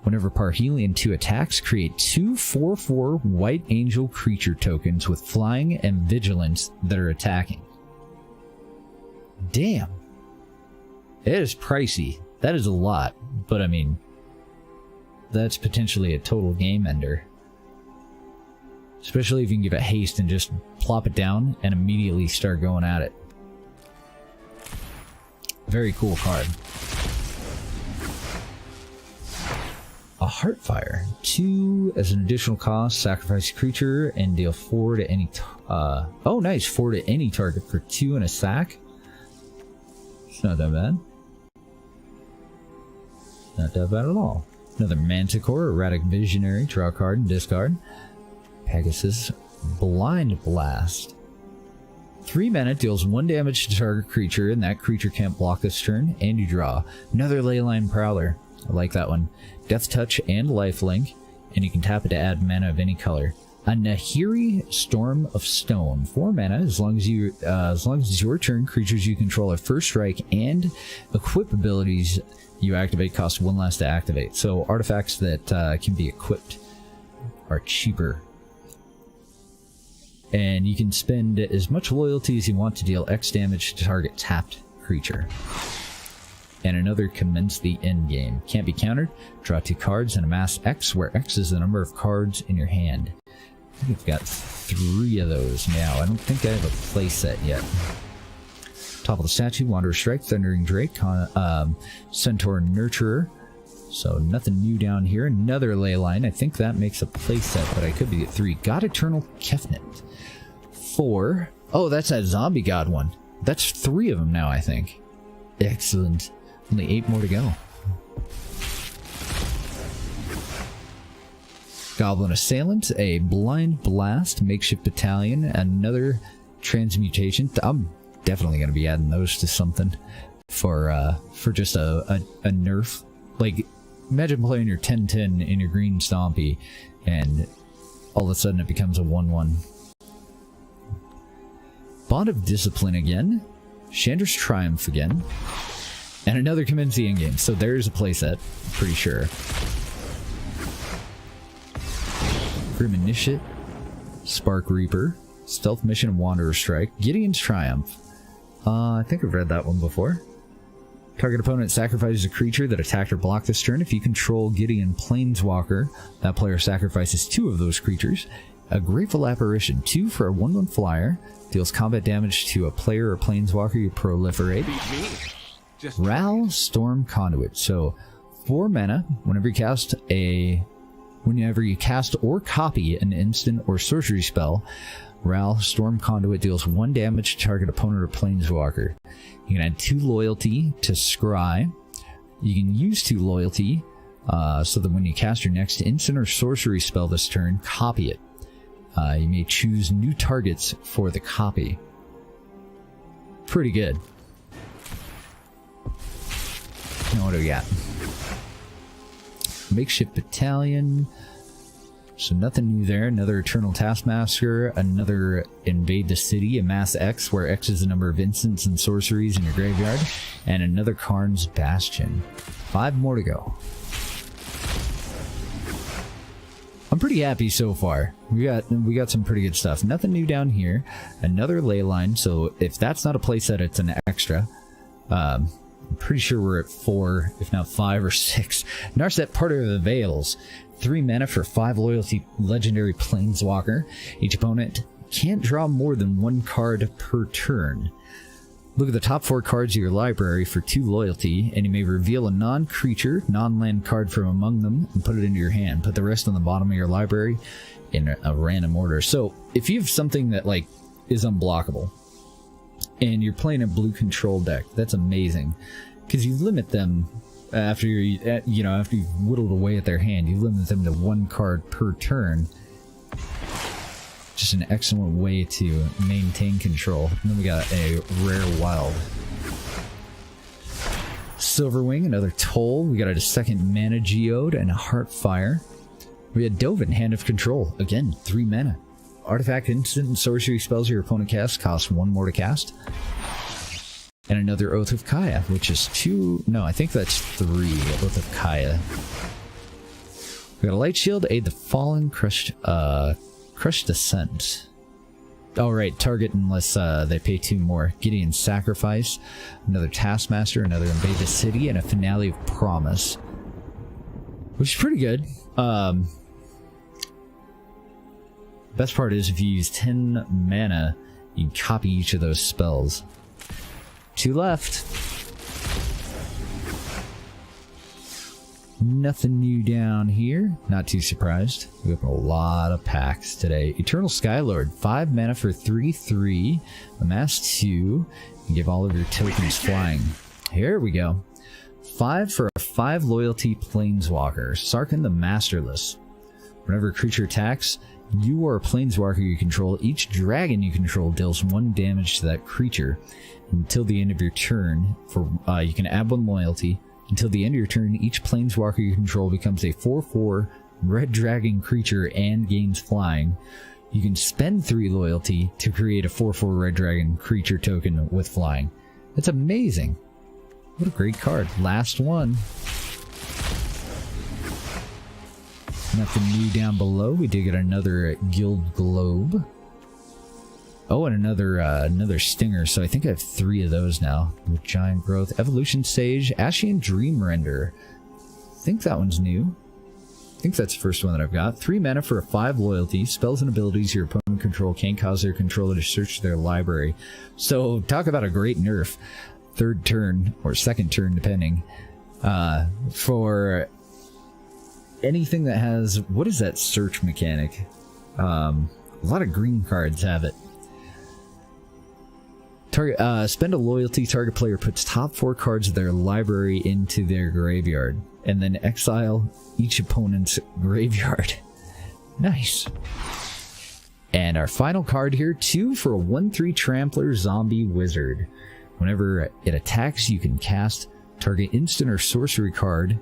Whenever Parhelion 2 attacks, create 2 4/4 white angel creature tokens with flying and vigilance that are attacking. Damn. It is pricey. That is a lot, but I mean, that's potentially a total game ender. Especially if you can give it haste and just plop it down and immediately start going at it. Very cool card. A Heartfire. 2 as an additional cost, sacrifice a creature and deal 4 to any... oh nice, 4 to any target for 2 and a sack. It's not that bad. Not that bad at all. Another Manticore, Erratic Visionary, draw a card and discard. Pegasus Blind Blast. 3 mana, deals 1 damage to target creature, and that creature can't block this turn, and you draw. Another Leyline Prowler. I like that one. Death Touch and Lifelink, and you can tap it to add mana of any color. A Nahiri Storm of Stone. 4 mana, as long as it's your turn, creatures you control have first strike, and equip abilities you activate cost 1 less to activate. So artifacts that can be equipped are cheaper. And you can spend as much loyalty as you want to deal X damage to target tapped creature. And another Commence the Endgame. Can't be countered. Draw 2 cards and amass X, where X is the number of cards in your hand. I think I've got 3 of those now. I don't think I have a playset yet. Top of the statue, Wanderer Strike, Thundering Drake, Centaur Nurturer. So nothing new down here. Another Leyline. I think that makes a playset, but I could be at 3. God Eternal Kefnet. 4. Oh, that's that Zombie God one. That's 3 of them now, I think. Excellent. Only 8 more to go. Goblin Assailant, a Blind Blast, Makeshift Battalion, another Transmutation. I'm definitely going to be adding those to something for just a nerf. Like, imagine playing your 10/10 in your green Stompy, and all of a sudden it becomes a 1/1. Bond of Discipline again. Chandra's Triumph again. And another Commence the Endgame. So there's a playset, pretty sure. Grim Initiate. Spark Reaper. Stealth Mission and Wanderer Strike. Gideon's Triumph. I think I've read that one before. Target opponent sacrifices a creature that attacked or blocked this turn. If you control Gideon Planeswalker, that player sacrifices 2 of those creatures. A Grateful Apparition, 2 for a 1/1 flyer, deals combat damage to a player or planeswalker you proliferate. Ral Storm Conduit, so 4 mana. Whenever you cast or copy an instant or sorcery spell, Ral, Storm Conduit deals 1 damage to target opponent or planeswalker. You can add 2 loyalty to Scry. You can use 2 loyalty so that when you cast your next instant or sorcery spell this turn, copy it. You may choose new targets for the copy. Pretty good. Now what do we got? Makeshift Battalion. So nothing new there. Another Eternal Taskmaster. Another Invade the City. Amass X, where X is the number of instants and sorceries in your graveyard. And another Karn's Bastion. 5 more to go. I'm pretty happy so far. We got some pretty good stuff. Nothing new down here. Another ley line. So if that's not a playset, it's an extra. I'm pretty sure we're at 4, if not 5 or 6. Narset, Part of the Veils. 3 mana for 5 loyalty legendary planeswalker. Each opponent can't draw more than 1 card per turn. Look at the top 4 cards of your library for 2 loyalty, and you may reveal a non-creature, non-land card from among them and put it into your hand. Put the rest on the bottom of your library in a random order. So if you have something that like is unblockable and you're playing a blue control deck, that's amazing because you limit them after after you've whittled away at their hand. You limit them to 1 card per turn. Just an excellent way to maintain control. And then we got a rare wild. Silverwing, another Toll. We got a second Mana Geode and a Heartfire. We had Dovin, Hand of Control. Again, 3 mana. Artifact, instant, and sorcery spells your opponent casts cost 1 more to cast. And another Oath of Kaya, which is 2... No, I think that's 3 Oath of Kaya. We got a Light Shield, Aid the Fallen, Crushed Descent. Oh, right, target unless they pay 2 more. Gideon's Sacrifice, another Taskmaster, another Invade the City, and a Finale of Promise. Which is pretty good. Best part is if you use 10 mana, you can copy each of those spells. 2 left. Nothing new down here. Not too surprised. We have a lot of packs today. Eternal Skylord, 5 mana for 3/3. Amass 2. And give all of your tokens flying. Here we go. 5 for a 5 loyalty planeswalker. Sarkhan the Masterless. Whenever a creature attacks, you or a planeswalker you control, each dragon you control deals 1 damage to that creature until the end of your turn. You can add 1 loyalty. Until the end of your turn, each planeswalker you control becomes a 4/4 red dragon creature and gains flying. You can spend 3 loyalty to create a 4/4 red dragon creature token with flying. That's amazing. What a great card. Last one. Nothing new down below. We did get another Guild Globe. Oh, and another Stinger. So I think I have 3 of those now. With Giant Growth, Evolution Sage, Ashian Dream Render. I think that one's new. I think that's the first one that I've got. 3 mana for a 5 loyalty. Spells and abilities your opponent control can't cause their controller to search their library. So talk about a great nerf. 3rd turn, or 2nd turn depending. For anything that has... What is that search mechanic? A lot of green cards have it. Spend a loyalty. Target player puts top 4 cards of their library into their graveyard, and then exile each opponent's graveyard. Nice. And our final card here, 2 for a 1/3 Trampler Zombie Wizard. Whenever it attacks, you can cast target instant or sorcery card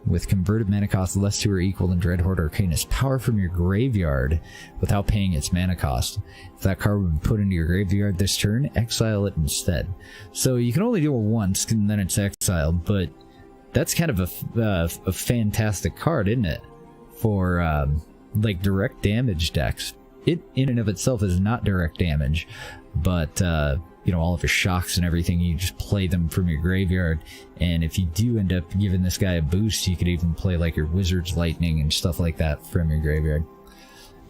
with converted mana cost less to or equal than Dreadhorde Arcanist power from your graveyard without paying its mana cost. If that card would be put into your graveyard this turn, exile it instead. So you can only do it once and then it's exiled, but that's kind of a fantastic card, isn't it? For like direct damage decks. It in and of itself is not direct damage, but all of your shocks and everything, you just play them from your graveyard. And if you do end up giving this guy a boost, you could even play like your Wizard's Lightning and stuff like that from your graveyard.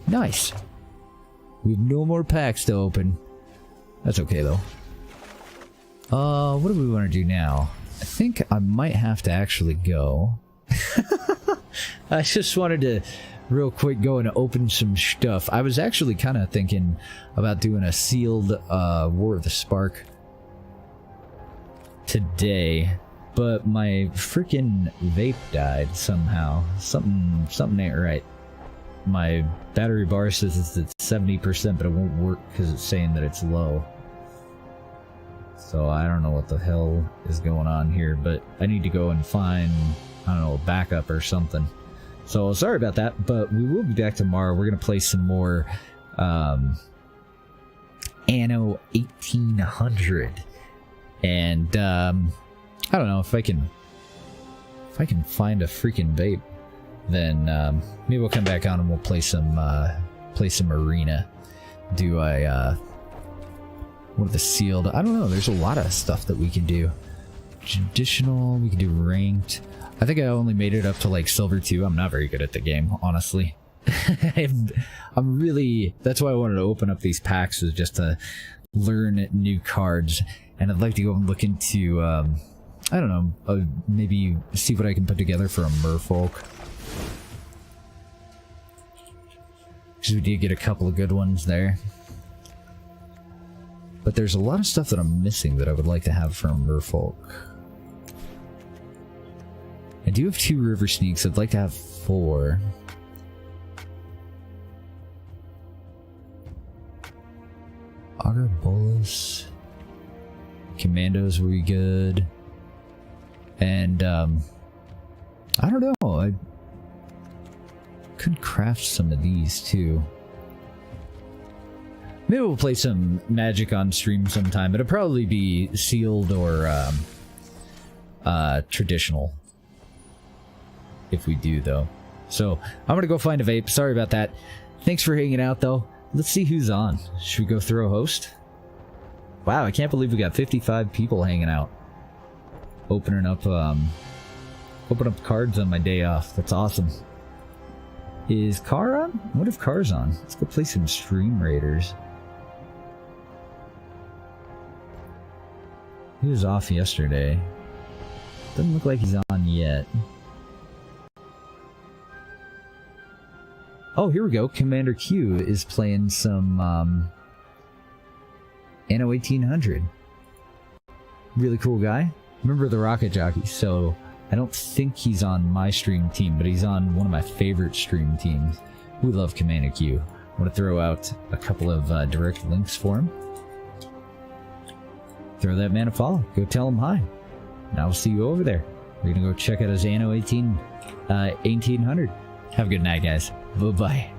Nice. We have no more packs to open. That's okay though. What do we want to do now? I think I might have to actually go. I just wanted to real quick go and open some stuff. I was actually kind of thinking about doing a sealed War of the Spark today, but my freaking vape died somehow. Something ain't right. My battery bar says it's at 70%, but it won't work because it's saying that it's low. So I don't know what the hell is going on here, but I need to go and find, I don't know, a backup or something. So sorry about that, but we will be back tomorrow. We're going to play some more Anno 1800. And I don't know if I can find a freaking vape, then maybe we'll come back on and we'll play some arena. Do I what are the sealed? I don't know. There's a lot of stuff that we can do. Traditional, we can do ranked. I think I only made it up to like silver 2. I'm not very good at the game, honestly. I'm really, that's why I wanted to open up these packs, was just to learn new cards. And I'd like to go and look into I don't know, maybe see what I can put together for a merfolk. Because we did get a couple of good ones there. But there's a lot of stuff that I'm missing that I would like to have for a merfolk. I do have 2 river sneaks. I'd like to have 4. Augur Bolus. Commandos will be good. And, I don't know. I could craft some of these too. Maybe we'll play some Magic on stream sometime. It'll probably be sealed or traditional. If we do, though. So, I'm gonna go find a vape. Sorry about that. Thanks for hanging out, though. Let's see who's on. Should we go through a host? Wow, I can't believe we got 55 people hanging out. Opening up cards on my day off. That's awesome. Is Car on? What if Car's on? Let's go play some Stream Raiders. He was off yesterday. Doesn't look like he's on yet. Oh, here we go. Commander Q is playing some Anno 1800. Really cool guy. Remember the Rocket Jockey, so I don't think he's on my stream team, but he's on one of my favorite stream teams. We love Commander Q. I want to throw out a couple of direct links for him. Throw that man a follow. Go tell him hi. And I will see you over there. We're going to go check out his Anno 1800. Have a good night, guys. Bye-bye.